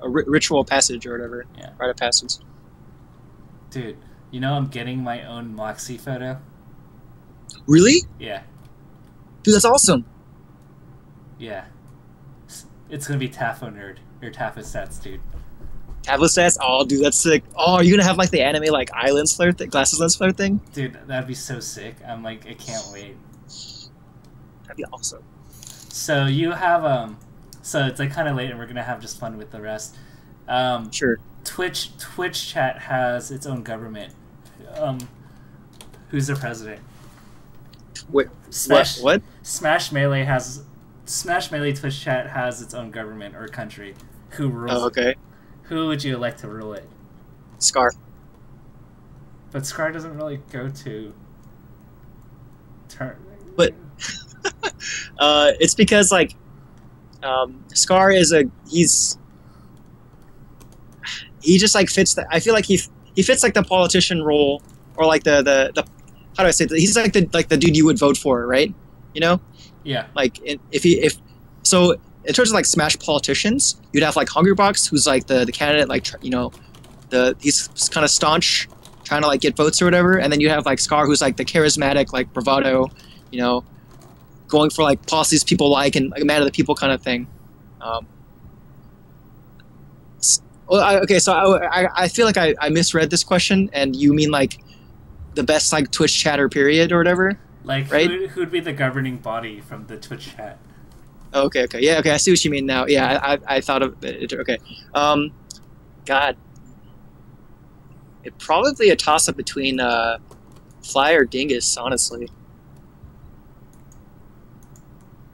ritual passage or whatever. Yeah. Rite of passage. Dude, you know I'm getting my own Moxie photo. Really? Yeah. Dude, that's awesome. Yeah. It's gonna be Tafo Nerd or Tafo Stats, dude. Tablet stats? Oh, dude, that's sick. Oh, are you gonna have like the anime like eye lens flare thing, glasses lens flare thing? Dude, that'd be so sick. I'm like, I can't wait. That'd be awesome. So you have so it's like kind of late, and we're gonna have just fun with the rest. Sure. Twitch chat has its own government. Who's the president? Wait, Smash, what? Smash Melee Twitch chat has its own government or country. Who rules? Oh, okay. It? Who would you like to rule it? Scar. But Scar doesn't really go to turn. But it's because like, Scar is he just like fits I feel like he fits like the politician role, or like the how do I say that? He's like the dude you would vote for, right? You know? Yeah. Like if so in terms of like Smash politicians, you'd have like Hungrybox, who's like the candidate, like, you know, he's kind of staunch, trying to like get votes or whatever, and then you have like Scar, who's like the charismatic, like bravado, you know, going for like policies people like and like a man of the people kind of thing. Okay, so I feel like I misread this question, and you mean like the best like Twitch chatter period or whatever? Like, right? Who'd be the governing body from the Twitch chat? Okay, yeah, okay, I see what you mean now. Yeah, I thought of it. Okay, God, it probably a toss up between Fly or Dingus, honestly.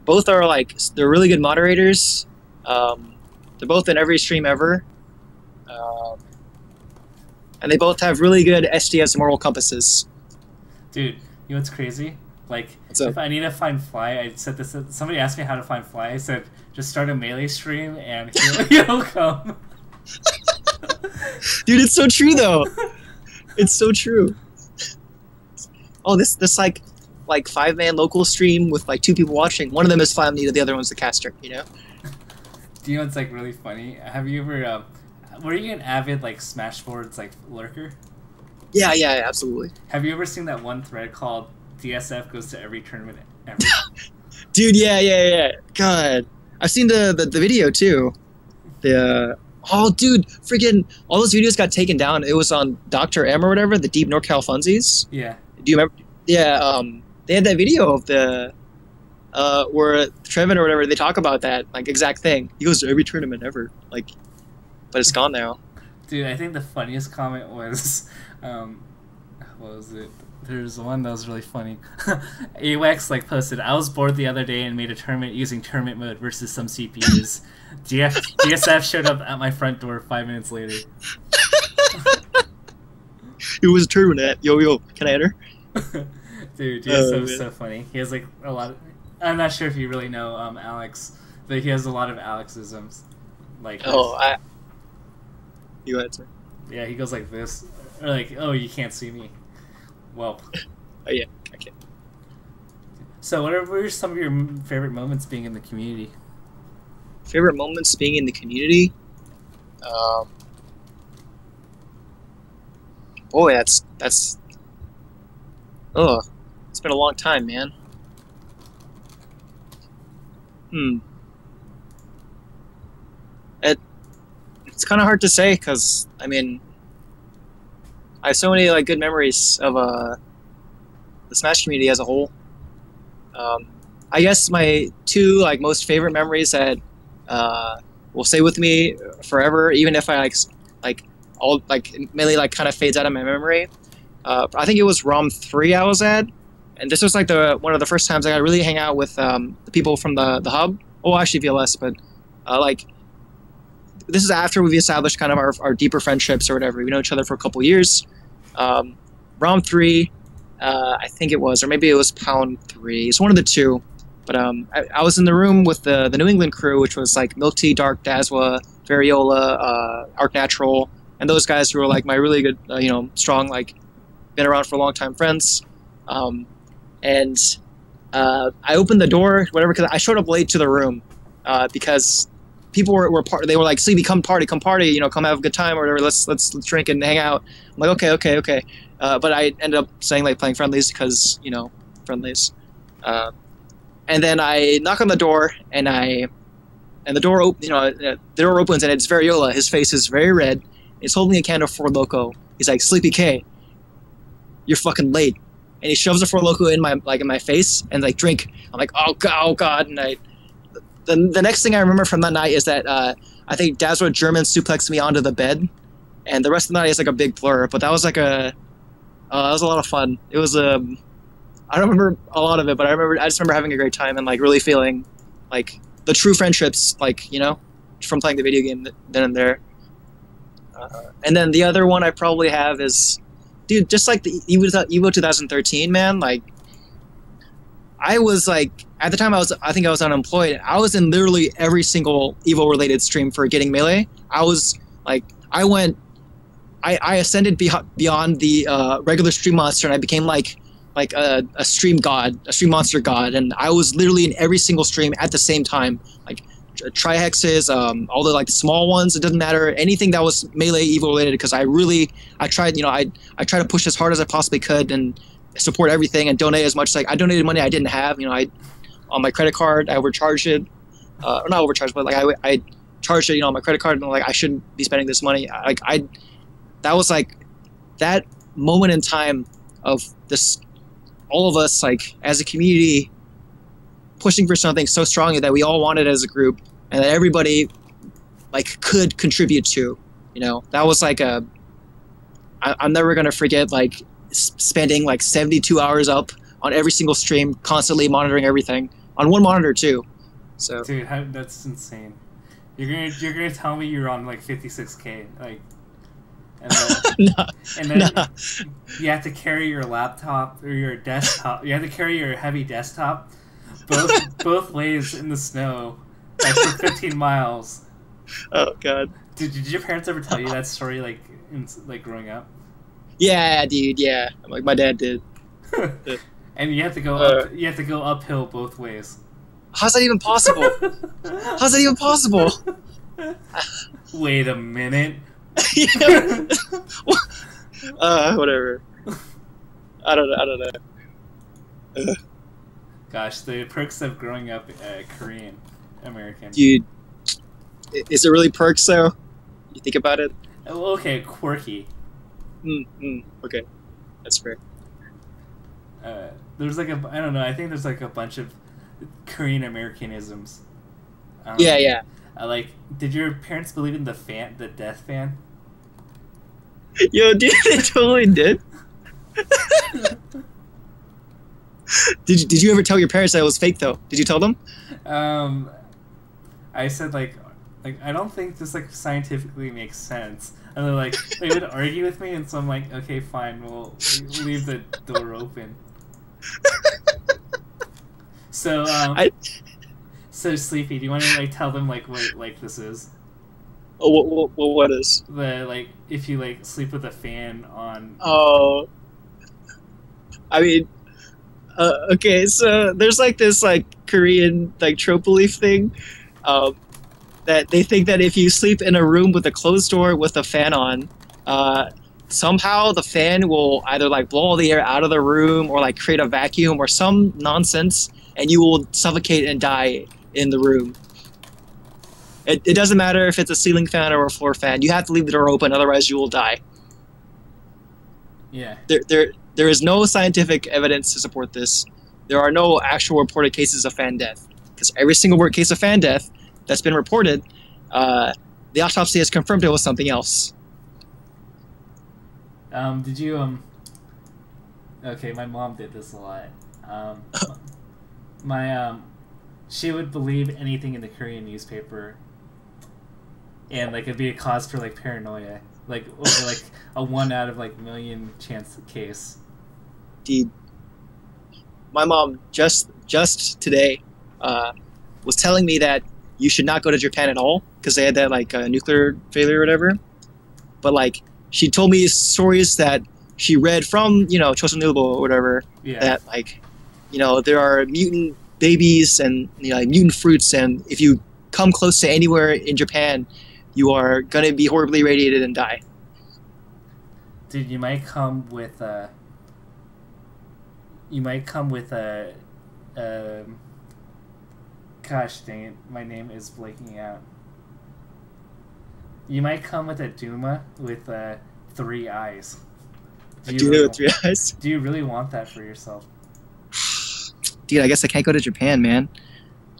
Both are like, they're really good moderators. They're both in every stream ever, and they both have really good SDS moral compasses. Dude, you know what's crazy? Like, if I need to find Fly, I said this. Somebody asked me how to find Fly. I said, just start a Melee stream and he'll come. Dude, it's so true though. It's so true. Oh, this like 5-man local stream with like 2 people watching. One of them is Fly Amnita, the other one's the caster. You know. Do you know what's like really funny? Have you ever? Were you an avid like Smashboards like lurker? Yeah, absolutely. Have you ever seen that one thread called DSF goes to every tournament ever? Dude, yeah. God, I've seen the video too. Oh, dude, freaking all those videos got taken down. It was on Dr. M or whatever, the Deep NorCal Funsies. Yeah. Do you remember? Yeah. They had that video of the where Trevin or whatever, they talk about that like exact thing. He goes to every tournament ever, like, but it's gone now. Dude, I think the funniest comment was, what was it? There's one that was really funny. AWAX like posted, I was bored the other day and made a tournament using tournament mode versus some CPUs. DSF showed up at my front door 5 minutes later. It was a tournament. Yo, can I enter? Dude, DSF's so funny. He has like a lot of, I'm not sure if you really know Alex, but he has a lot of Alexisms. Like, you answer. Yeah, he goes like this. Or like, oh, you can't see me. Well. Oh yeah, okay. So what are some of your favorite moments being in the community? Favorite moments being in the community? Boy, that's it's been a long time, man. It's kind of hard to say because I mean, I have so many like good memories of the Smash community as a whole. I guess my two like most favorite memories that will stay with me forever, even if I like all like Melee like kind of fades out of my memory. I think it was ROM 3 I was at, and this was like one of the first times I got really hang out with the people from the hub. Oh, actually VLS, but like this is after we've established kind of our deeper friendships or whatever. We know each other for a couple years. ROM 3, I think it was, or maybe it was Pound 3. It's one of the two. But I was in the room with the New England crew, which was like Milk Tea, Dark, Dazwa, Variola, Arc Natural, and those guys who were like my really good, strong, like, been around for a long time friends. And I opened the door, whatever, because I showed up late to the room because people they were like, Sleepy, come party, come have a good time or whatever. Let's drink and hang out. I'm like, okay. But I ended up saying like playing friendlies because friendlies. And then I knock on the door, and the door opens, and it's Variola. His face is very red. He's holding a can of Four Loko. He's like, SleepyK, you're fucking late. And he shoves a Four Loko in my face and like, drink. I'm like, oh god. And the next thing I remember from that night is that I think Dazwa German suplexed me onto the bed, and the rest of the night is like a big blur. But that was like that was a lot of fun. It was I don't remember a lot of it, but I just remember having a great time and like really feeling like the true friendships, like from playing the video game then and there. And then the other one I probably have is, dude, just like the Evo 2013, man. Like, I was like, at the time I think I was unemployed. I was in literally every single Evo related stream for Getting Melee. I was like, I ascended beyond the regular stream monster, and I became like a stream god, a stream monster god, and I was literally in every single stream at the same time, like trihexes, all the like small ones. It doesn't matter, anything that was Melee Evo related, because I tried, I tried to push as hard as I possibly could and support everything and donate as much. Like, I donated money I didn't have, on my credit card. I overcharged it, or not overcharged, but like I charged it, on my credit card, and like I shouldn't be spending this money. That was like that moment in time of this. All of us, like, as a community, pushing for something so strongly that we all wanted as a group, and that everybody, like, could contribute to, that was like I'm never going to forget, like, spending, like, 72 hours up on every single stream, constantly monitoring everything, on one monitor, too. So. Dude, that's insane. You're gonna tell me you're on, like, 56K, like... And then, you have to carry your laptop or your desktop. You have to carry your heavy desktop both ways in the snow, like for 15 miles. Oh god! Did your parents ever tell you that story, like growing up? Yeah, dude. Yeah, like my dad did. And you have to go up. You have to go uphill both ways. How's that even possible? How's that even possible? Wait a minute. Whatever. I don't know. Gosh, the perks of growing up Korean American. Dude, is it really perks though? You think about it? Oh, okay, quirky. Okay, that's fair. There's like I don't know. I think there's like a bunch of Korean Americanisms. Yeah. Like, did your parents believe in the death fan? Yo, dude, they totally did. Did you ever tell your parents that it was fake though? Did you tell them? I said like I don't think this like scientifically makes sense, and they're like they would argue with me, and so I'm like, okay, fine, we'll leave the door open. So so Sleepy, do you want to like tell them like what like this is? Oh, what is? The, like, if you, like, sleep with a fan on... Oh. I mean, okay, so there's, like, this, like, Korean, like, trope belief thing, that they think that if you sleep in a room with a closed door with a fan on, somehow the fan will either, like, blow all the air out of the room or, like, create a vacuum or some nonsense, and you will suffocate and die in the room. It doesn't matter if it's a ceiling fan or a floor fan. You have to leave the door open, otherwise you will die. Yeah. There is no scientific evidence to support this. There are no actual reported cases of fan death. Because every single case of fan death that's been reported, the autopsy has confirmed it was something else. Did you Okay, my mom did this a lot. She would believe anything in the Korean newspaper, and like it'd be a cause for like paranoia, like over like a 1 out of like million chance case. Dude, my mom just today was telling me that you should not go to Japan at all because they had that like nuclear failure or whatever. But like she told me stories that she read from Chosun Ilbo or whatever, that like there are mutant babies and like mutant fruits, and if you come close to anywhere in Japan, you are gonna be horribly irradiated and die. Dude, you might come with a. Gosh dang it, my name is blanking out. You might come with a Duma with 3 eyes. Do you really, with 3 eyes? Do you really want that for yourself? Dude, I guess I can't go to Japan, man.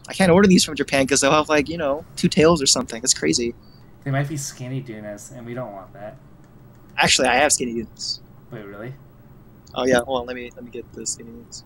I can't order these from Japan because they'll have like 2 tails or something. It's crazy. They might be skinny Dunas, and we don't want that. Actually, I have skinny Dunas. Wait, really? Oh yeah, hold on. Let me get the skinny Dunas.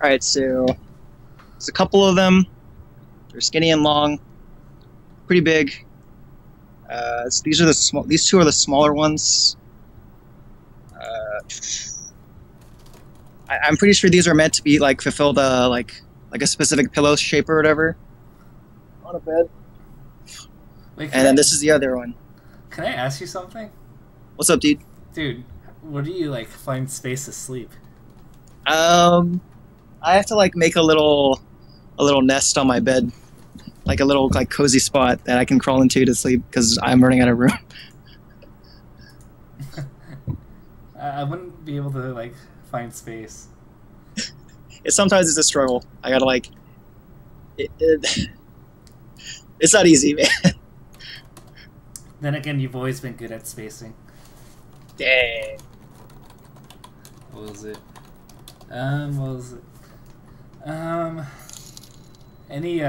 Alright, so there's a couple of them. They're skinny and long, pretty big. These are the small. These 2 are the smaller ones. I'm pretty sure these are meant to be like fulfill the like a specific pillow shape or whatever on a bed. Wait, and then this is the other one. Can I ask you something? What's up, dude? Dude, where do you like find space to sleep? I have to like make a little nest on my bed, like a little like cozy spot that I can crawl into to sleep because I'm running out of room. I wouldn't be able to like find space. Sometimes it's a struggle. I gotta like it's not easy, man. Then again, you've always been good at spacing. Dang. What was it? Any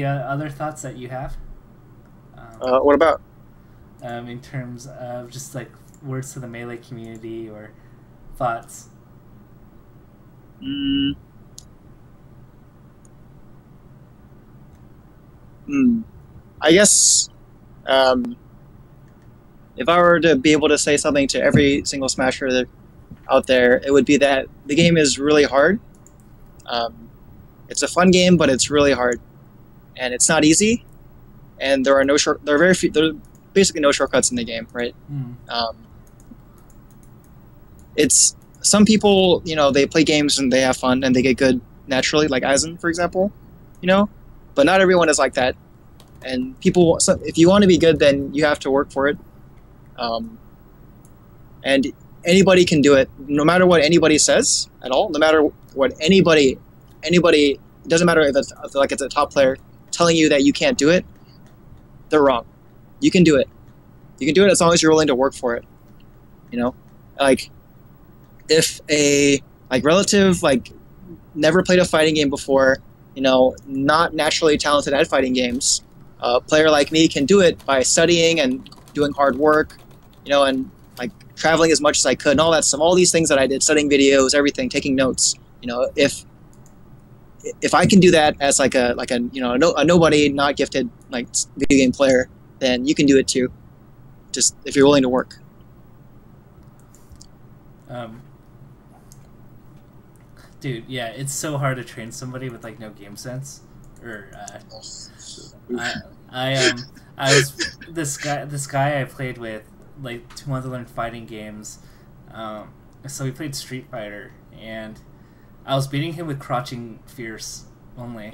other thoughts that you have? What about? In terms of just like words to the Melee community or thoughts. I guess if I were to be able to say something to every single Smasher out there, it would be that the game is really hard. It's a fun game, but it's really hard, and it's not easy. And there are basically no shortcuts in the game, right? It's some people, they play games and they have fun and they get good naturally, like Aizen, for example, but not everyone is like that. And if you want to be good, then you have to work for it. And anybody can do it, no matter what anybody says at all. No matter what anybody, it doesn't matter if it's a top player telling you that you can't do it. They're wrong. You can do it. You can do it as long as you're willing to work for it. Like if a relative never played a fighting game before, not naturally talented at fighting games, a player like me can do it by studying and doing hard work, and traveling as much as I could and all that stuff. All these things that I did, studying videos, everything, taking notes. If I can do that as a nobody, not gifted video game player, then you can do it too. Just if you're willing to work. Dude, yeah, it's so hard to train somebody with like no game sense. Or I I was this guy I played with like 2 months to learn fighting games. So we played Street Fighter, and I was beating him with crouching fierce only.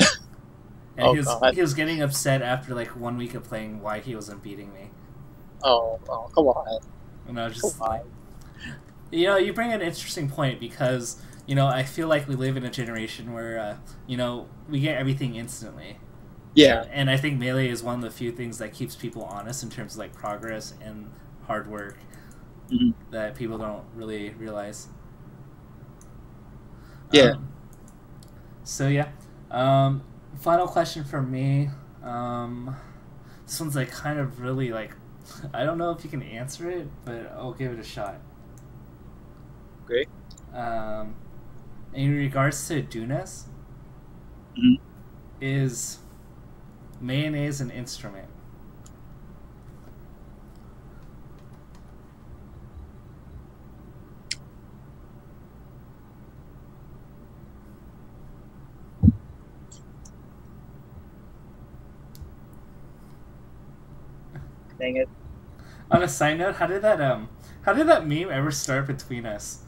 And Oh God. he was getting upset after like 1 week of playing why he wasn't beating me. Oh, come on. And I was Come just on. like, you bring an interesting point because I feel like we live in a generation where we get everything instantly. Yeah. And I think Melee is one of the few things that keeps people honest in terms of like progress and hard work that people don't really realize. Yeah. So yeah. Final question for me. This one's like kind of really like, I don't know if you can answer it, but I'll give it a shot. Great. In regards to Doonas, is mayonnaise an instrument? Dang it. On a side note, how did that meme ever start between us?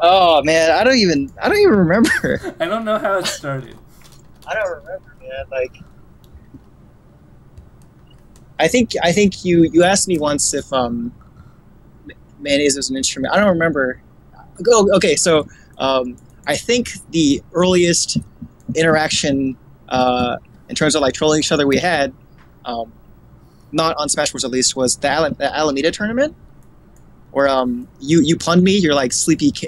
Oh man, I don't even remember. I don't know how it started. I don't remember, man. Like, I think you asked me once if mayonnaise was an instrument. I don't remember. Okay, so I think the earliest interaction in terms of like trolling each other we had, not on Smash Bros. At least, was the Alameda tournament. Where you punned me, you're like SleepyK.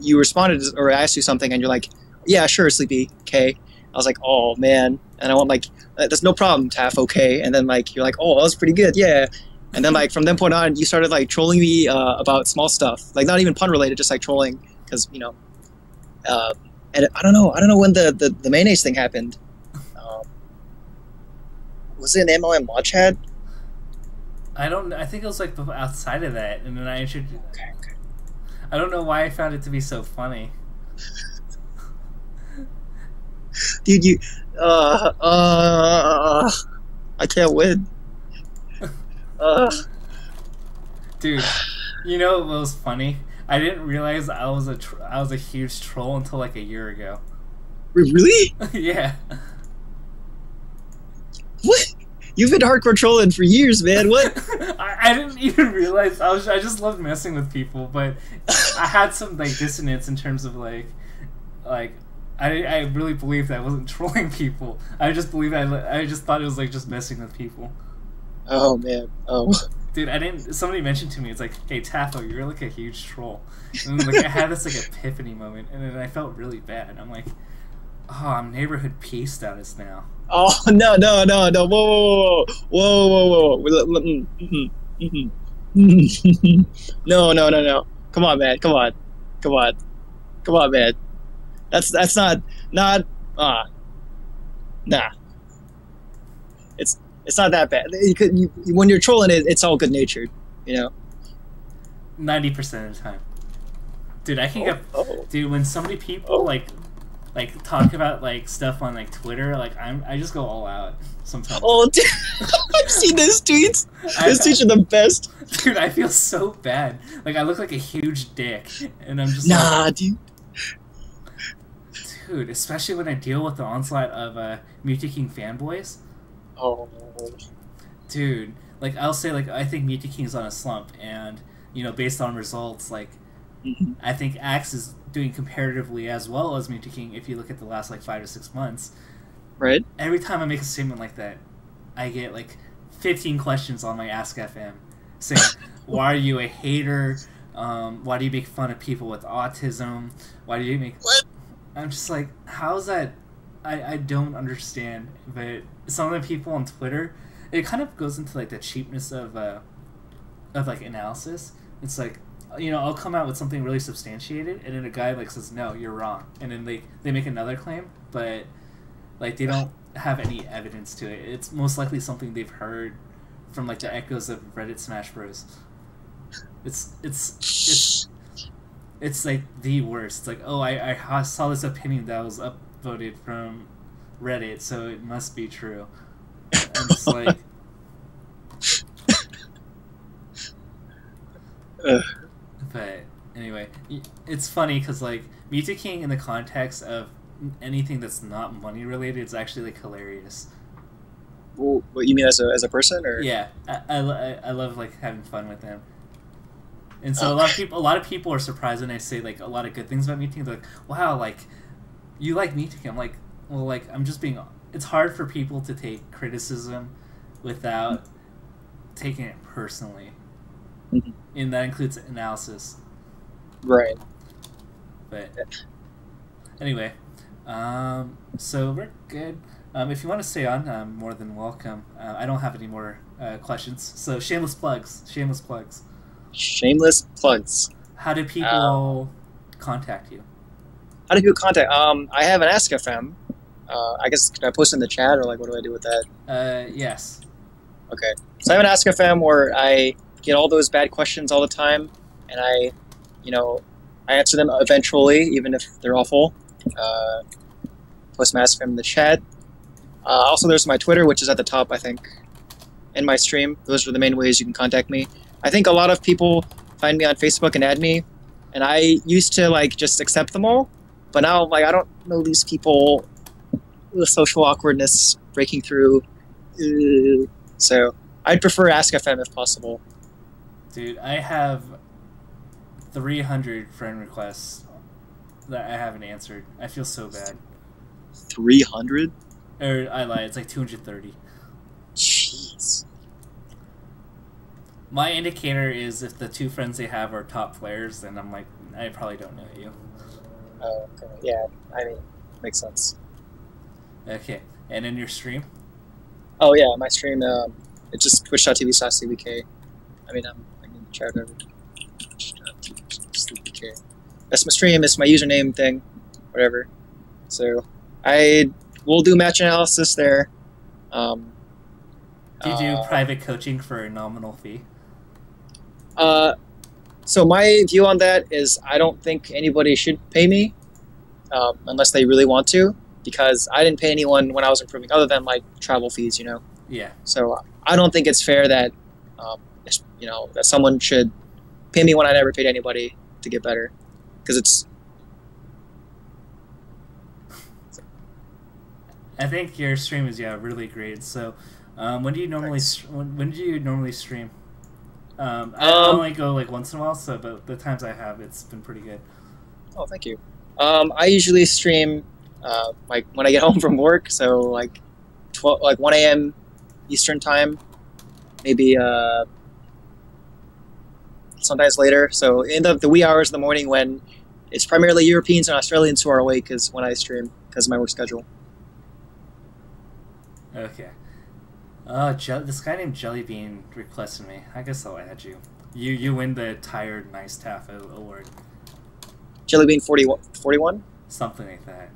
You responded, or I asked you something, and you're like, yeah, sure, SleepyK. I was like, oh man, and I went like, that's no problem, Taff, okay. And then like you're like, oh, that was pretty good, yeah. And then like from that point on, you started like trolling me about small stuff, like not even pun related, just like trolling, because and I don't know when the mayonnaise thing happened. Was it an MLM mod chat? I think it was like outside of that, and then I introduced. Okay. I don't know why I found it to be so funny. Dude, you, I can't win. Dude, you know what was funny? I didn't realize I was a huge troll until like a year ago. Really? Yeah. What? You've been hardcore trolling for years, man. What? I didn't even realize I just loved messing with people, but I had some like dissonance in terms of like I really believed that I wasn't trolling people. I just believed I just thought it was like just messing with people. Oh man. Oh. Dude, somebody mentioned to me, it's like, hey Taffo, you're like a huge troll. And then, like I had this like epiphany moment, and then I felt really bad. I'm like, oh, I'm neighborhood peace status now. Oh no! Whoa! No! Come on, man! Come on, man! That's not nah. It's not that bad. When you're trolling it, it's all good natured, 90% of the time, dude. I can dude. When so many people like talk about like stuff on like Twitter, like I just go all out sometimes. Oh, dude. I've seen those tweets. Those tweets are the best. Dude, I feel so bad. Like I look like a huge dick, and I'm just dude. Dude, especially when I deal with the onslaught of Mewtwo King fanboys. Oh. Dude, like I'll say like I think Mewtwo King's on a slump, and based on results, like I think Axe is doing comparatively as well as Mewtwo King if you look at the last like 5 to 6 months. Right. Every time I make a statement like that, I get like 15 questions on my Ask FM saying, why are you a hater? Why do you make fun of people with autism? Why do you make... What? I'm just like, how's that? I don't understand. But some of the people on Twitter, it kind of goes into like the cheapness of like analysis. It's like, I'll come out with something really substantiated, and then a guy like says, no, you're wrong. And then they make another claim, but like they don't have any evidence to it. It's most likely something they've heard from like the echoes of Reddit Smash Bros. It's It's like the worst. It's like, oh, I saw this opinion that was upvoted from Reddit, so it must be true. I'm just like, but anyway, it's funny because like Mewtwo King in the context of anything that's not money related is actually like hilarious. Well, what you mean as a person, or Yeah, I love like having fun with him. And so a lot of people are surprised when I say like a lot of good things about Mewtwo King. They're like, wow, like you like Mewtwo King. I'm like, well, like I'm just being. It's hard for people to take criticism without taking it personally, and that includes analysis. Right. But anyway, so we're good. If you want to stay on, more than welcome. I don't have any more questions. So shameless plugs. Shameless plugs. Shameless plugs. How do people contact you? How do people contact? I have an Ask FM. I guess can I post in the chat, or like what do I do with that? Yes. Okay. So I have an Ask FM where I get all those bad questions all the time, and I answer them eventually, even if they're awful. Post my Ask FM in the chat. Also, there's my Twitter, which is at the top, I think, and my stream. Those are the main ways you can contact me. I think a lot of people find me on Facebook and add me, and I used to like just accept them all, but now like I don't know these people. The social awkwardness breaking through. So I'd prefer Ask FM if possible. Dude, I have 300 friend requests that I haven't answered. I feel so bad. 300? Or I lied, it's like 230. Jeez. My indicator is if the two friends they have are top players, then I'm like, I probably don't know you. Oh, okay. Yeah, I mean, makes sense. Okay, and in your stream? Oh yeah, my stream, it's just twitch.tv/SleepyK. I mean, I'm in the chat over. SleepyK. That's my stream, it's my username thing, whatever. So, I will do match analysis there. Do you do private coaching for a nominal fee? So my view on that is I don't think anybody should pay me unless they really want to, because I didn't pay anyone when I was improving other than like travel fees, you know? Yeah. So I don't think it's fair that, that someone should pay me when I never paid anybody to get better, because it's... I think your stream is really great. So, when do you normally when do you normally stream? I only go like once in a while, so but the times I have, it's been pretty good. Oh, thank you. I usually stream like when I get home from work, so like 1 a.m. Eastern time, maybe sometimes later. So in the wee hours of the morning when it's primarily Europeans and Australians who are awake is when I stream because of my work schedule. Okay. This guy named Jellybean requested me. I guess I'll add you. You win the Tired Nice Taff award. Jellybean 41? Something like that.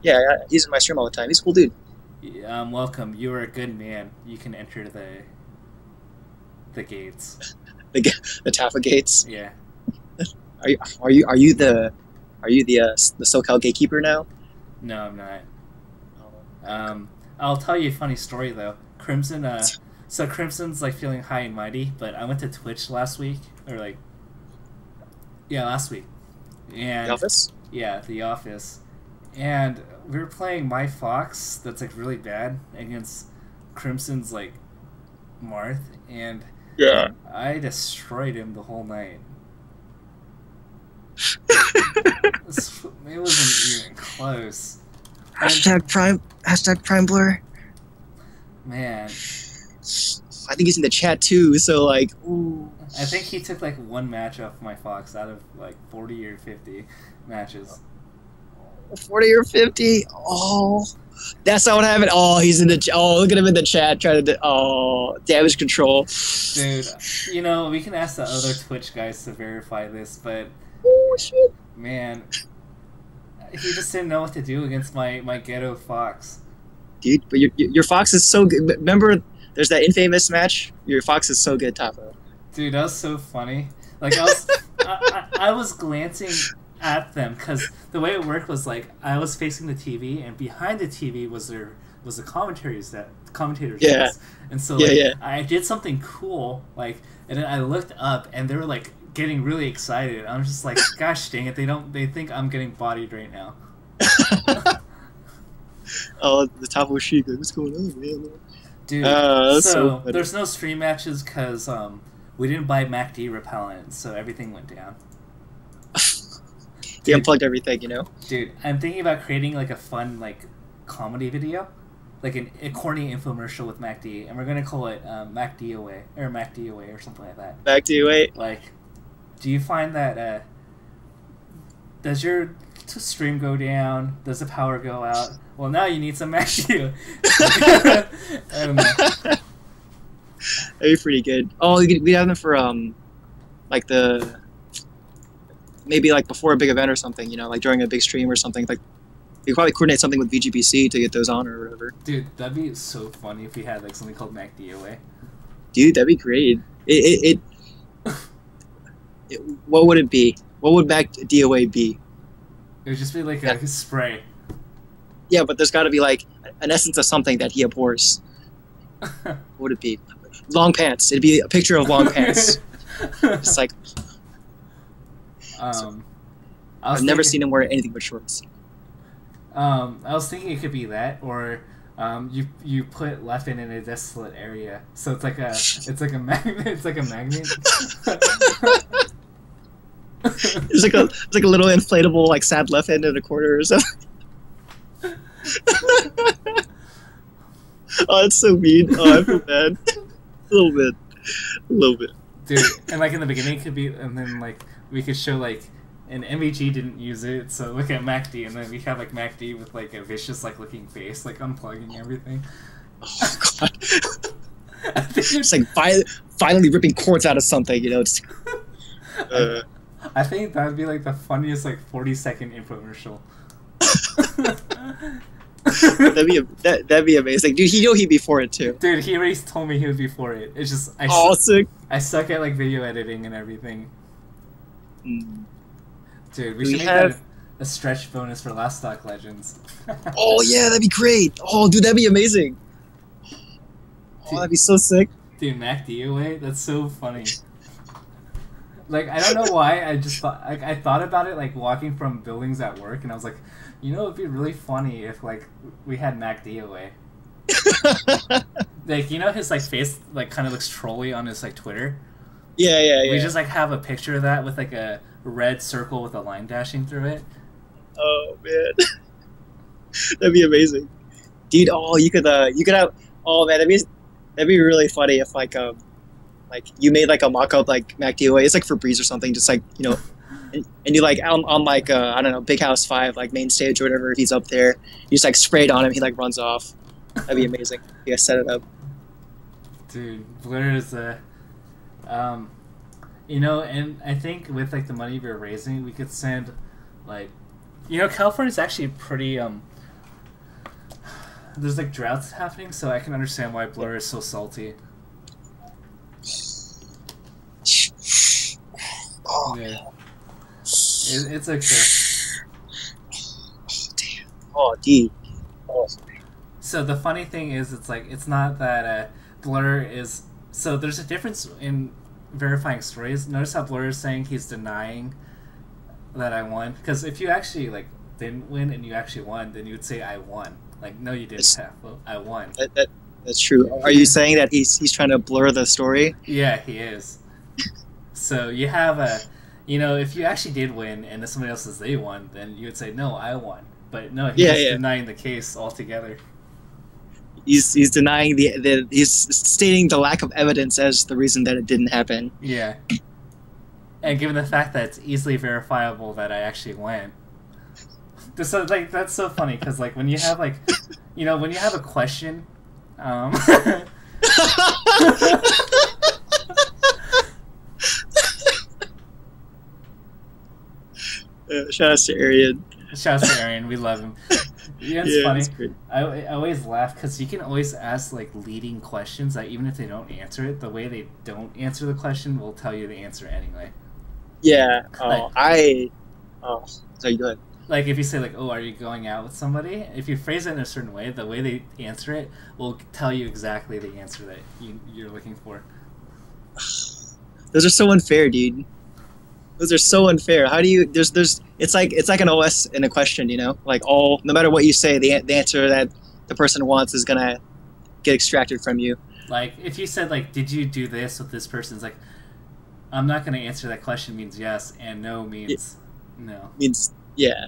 Yeah, he's in my stream all the time. He's a cool dude. Welcome. You are a good man. You can enter the gates. the Taffa gates. Yeah. Are you the SoCal gatekeeper now? No, I'm not. I'll tell you a funny story though. Crimson, so Crimson's like feeling high and mighty, but I went to Twitch last week, or like, yeah, last week. And The Office? Yeah, The Office. And we were playing My Fox, that's like really bad, against Crimson's like Marth, and yeah, I destroyed him the whole night. It wasn't even close. Hashtag Prime Blur. Man, I think he's in the chat too. So like, ooh. I think he took like one match off My Fox out of like 40 or 50 matches. 40 or 50? Oh, that's not what happened. Oh, he's in the. Oh, look at him in the chat trying to. Damage control. Dude, we can ask the other Twitch guys to verify this, but oh shit, man, he just didn't know what to do against my ghetto Fox. Dude, but your Fox is so good. Remember, there's that infamous match. Your Fox is so good, Tafa. Dude, that was so funny. Like I I was glancing at them because the way it worked was like I was facing the TV, and behind the TV was the commentators Yeah. desk. And so Yeah, like yeah. I did something cool, like, and then I looked up and they were like getting really excited. I'm just like, gosh dang it, they think I'm getting bodied right now. Oh, the Tapo Sheik. What's going on, man? Dude, That's so so funny. there's no stream matches because we didn't buy MACD repellent, so everything went down. He unplugged everything, you know? Dude, I'm thinking about creating like a fun like comedy video, like a corny infomercial with MACD, and we're gonna call it MACD away or MACD away or something like that. Back to you, wait. Like, do you find that does your stream go down? Does the power go out? Well, now you need some MACD. I don't know. That'd be pretty good. Oh, we have them for like the maybe like before a big event or something. You know, like during a big stream or something. Like we could probably coordinate something with VGBC to get those on or whatever. Dude, that'd be so funny if we had like something called MACD away. Dude, that'd be great. What would it be? What would Mac DOA be? It would just be like a spray. Yeah, but there's got to be like an essence of something that he abhors. What would it be? Long pants. It'd be a picture of long pants. It's like I've never seen him wear anything but shorts. I was thinking it could be that, or you put Leffen in a desolate area, so it's like a magnet. It's like a magnet. It's like a little inflatable like sad left hand in a corner or something. Oh, that's so mean. Oh, I feel bad. A little bit. Dude, and like in the beginning it could be, and then like we could show like, and MVG didn't use it, so look at MACD, and then we have like MACD with like a vicious like looking face, like unplugging everything. Oh god. It's like finally ripping cords out of something, you know. It's, I think that'd be like the funniest like 40-second infomercial. that'd be amazing, dude. He'd be for it too. Dude, he already told me he would be for it. It's just sick. I suck at like video editing and everything. Dude, we should make that a stretch bonus for Last Stock Legends. Oh yeah, that'd be great. Oh dude, that'd be amazing. Oh, that'd be so sick. Dude, MACD away? That's so funny. Like, I don't know why, I just thought, like, I thought about it, like, walking from buildings at work, and I was like, you know, it'd be really funny if, like, we had MACD away. Like, you know his, like, face, like, kind of looks trolly on his, like, Twitter? Yeah. We just, like, have a picture of that with, like, a red circle with a line dashing through it. Oh, man. That'd be amazing. Dude, oh, you could have, oh, man, that'd be really funny if, like you made like a mock-up like MacDOA. It's like for Breeze or something, just like, you know, and you like on like I don't know, Big House 5 like main stage or whatever. If he's up there, you just like spray it on him. He like runs off. That'd be amazing. You guys set it up. Dude, Blur is you know, and I think with like the money we're raising, we could send like, you know, California's actually pretty there's like droughts happening, so I can understand why Blur is so salty. Oh, yeah. It's okay. Oh, damn. Oh, dude. Oh. So the funny thing is, it's like, it's not that Blur is... So there's a difference in verifying stories. Notice how Blur is saying he's denying that I won. Because if you actually like didn't win and you actually won, then you would say I won. Like, no, you didn't have. Well, I won. That's true. Are you saying that he's trying to blur the story? Yeah, he is. So you have a, you know, if you actually did win and somebody else says they won, then you would say, no, I won. But no, he's denying the case altogether. He's denying he's stating the lack of evidence as the reason that it didn't happen. Yeah. And given the fact that it's easily verifiable that I actually won. So, like, that's so funny, because, like, when you have, like, you know, when you have a question, Shout out to Arian. Shout out to Arian, we love him. Yeah, it's funny. Great. I always laugh because you can always ask like leading questions that even if they don't answer it, the way they don't answer the question will tell you the answer anyway. Yeah. Like, Oh, sorry, go ahead. like if you say like, "Oh, are you going out with somebody?" If you phrase it in a certain way, the way they answer it will tell you exactly the answer that you're looking for. Those are so unfair, dude. Those are so unfair. How do you? It's like an OS in a question, you know. Like no matter what you say, the answer that the person wants is gonna get extracted from you. Like if you said like, "Did you do this with this person?" It's like, I'm not going to answer that question means yes, and no It means no. means yeah.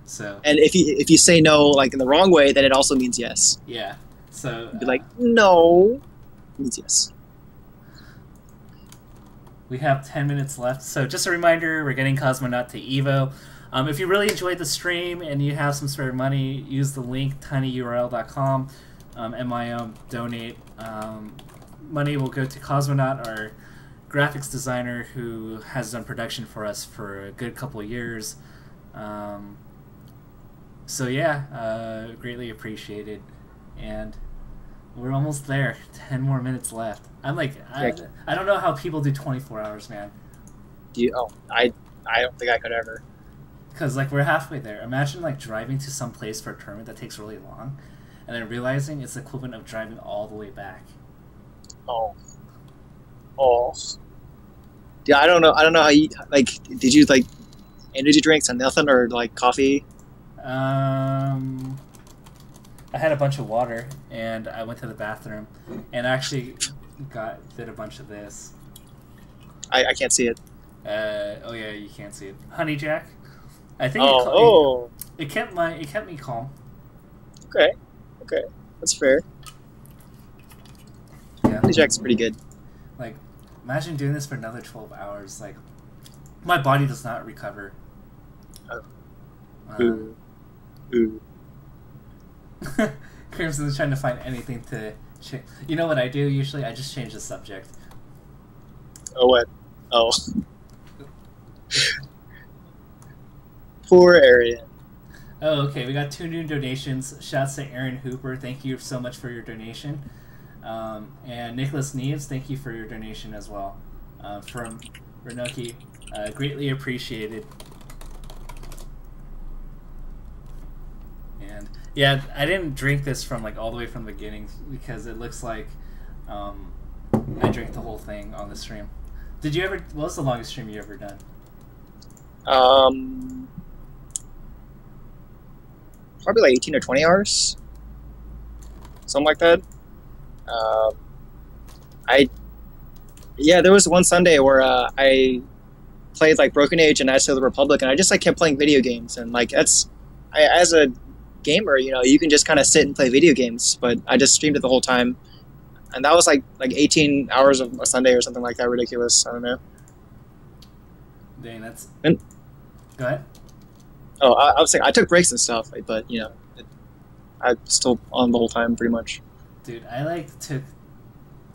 So And if you say no like in the wrong way, then it also means yes. yeah. So You'd be like no, it means yes. we have 10 minutes left. So just a reminder, we're getting Cosmonaut to Evo. If you really enjoyed the stream and you have some spare money, use the link tinyurl.com, MIO, donate. Money will go to Cosmonaut, our graphics designer who has done production for us for a good couple of years. So yeah, greatly appreciated. And we're almost there. 10 more minutes left. I'm like, I don't know how people do 24 hours, man. I don't think I could ever. Because like we're halfway there. Imagine like driving to some place for a tournament that takes really long, and then realizing it's the equivalent of driving all the way back. Oh, oh. Yeah, I don't know. I don't know how you like. Did you like energy drinks and nothing, or like coffee? I had a bunch of water, and I went to the bathroom, and actually did a bunch of this. I can't see it. Oh yeah, you can't see it. Honey Jack. I think it kept me calm. Okay, that's fair. Yeah. Honey Jack's pretty good. Like, imagine doing this for another 12 hours. Like, my body does not recover. Oh. Ooh. Crimson's trying to find anything to change. You know what I do usually? I just change the subject. Oh, what? Oh. Poor Arian. Oh, okay. We got 2 new donations. Shouts to Aaron Hooper. Thank you so much for your donation. And Nicholas Neves, thank you for your donation as well. From Renoki. Greatly appreciated. And yeah, I didn't drink this from like all the way from the beginning because it looks like I drank the whole thing on the stream. Did you ever? What was the longest stream you ever done? Probably like 18 or 20 hours, something like that. There was one Sunday where I played like Broken Age and Knights of the Republic, and I just like kept playing video games, and like as a gamer, you know, you can just kind of sit and play video games, but I just streamed it the whole time, and that was like 18 hours of a Sunday or something like that. Ridiculous. I don't know. Dang, that's. And, Go ahead. Oh, I was saying I took breaks and stuff, but you know, I was still on the whole time pretty much. Dude, I took,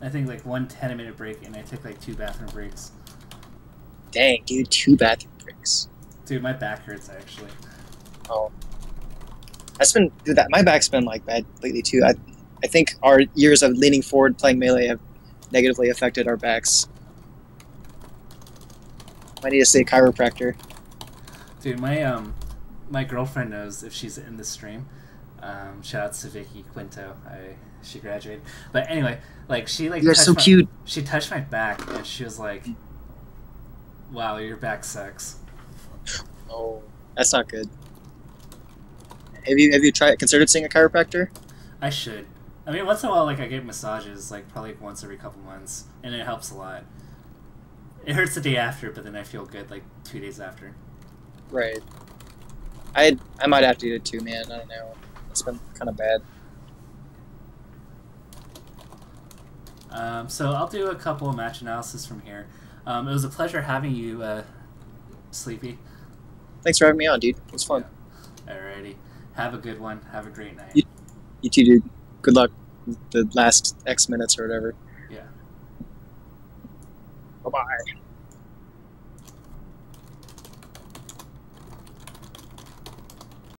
I think like 1 10-minute break, and I took like 2 bathroom breaks. Dang, dude, 2 bathroom breaks. Dude, my back hurts actually. Oh, my back's been like bad lately too. I think our years of leaning forward playing Melee have negatively affected our backs. I need to see a chiropractor. Dude, my girlfriend knows if she's in the stream. Shout out to Vicky Quinto. She graduated. But anyway, like she like you're so cute. She touched my back and she was like, "Wow, your back sucks." Oh, that's not good. Have you considered seeing a chiropractor? I should. I mean, once in a while, like I get massages, like probably once every couple months, and it helps a lot. It hurts the day after, but then I feel good like 2 days after. Right. I might have to do it too, man. I don't know. It's been kind of bad. So I'll do a couple of match analysis from here. It was a pleasure having you, Sleepy. Thanks for having me on, dude. It was fun. Yeah. Alrighty. Have a good one. Have a great night. You too, dude. Good luck with the last X minutes or whatever. Yeah. Bye-bye.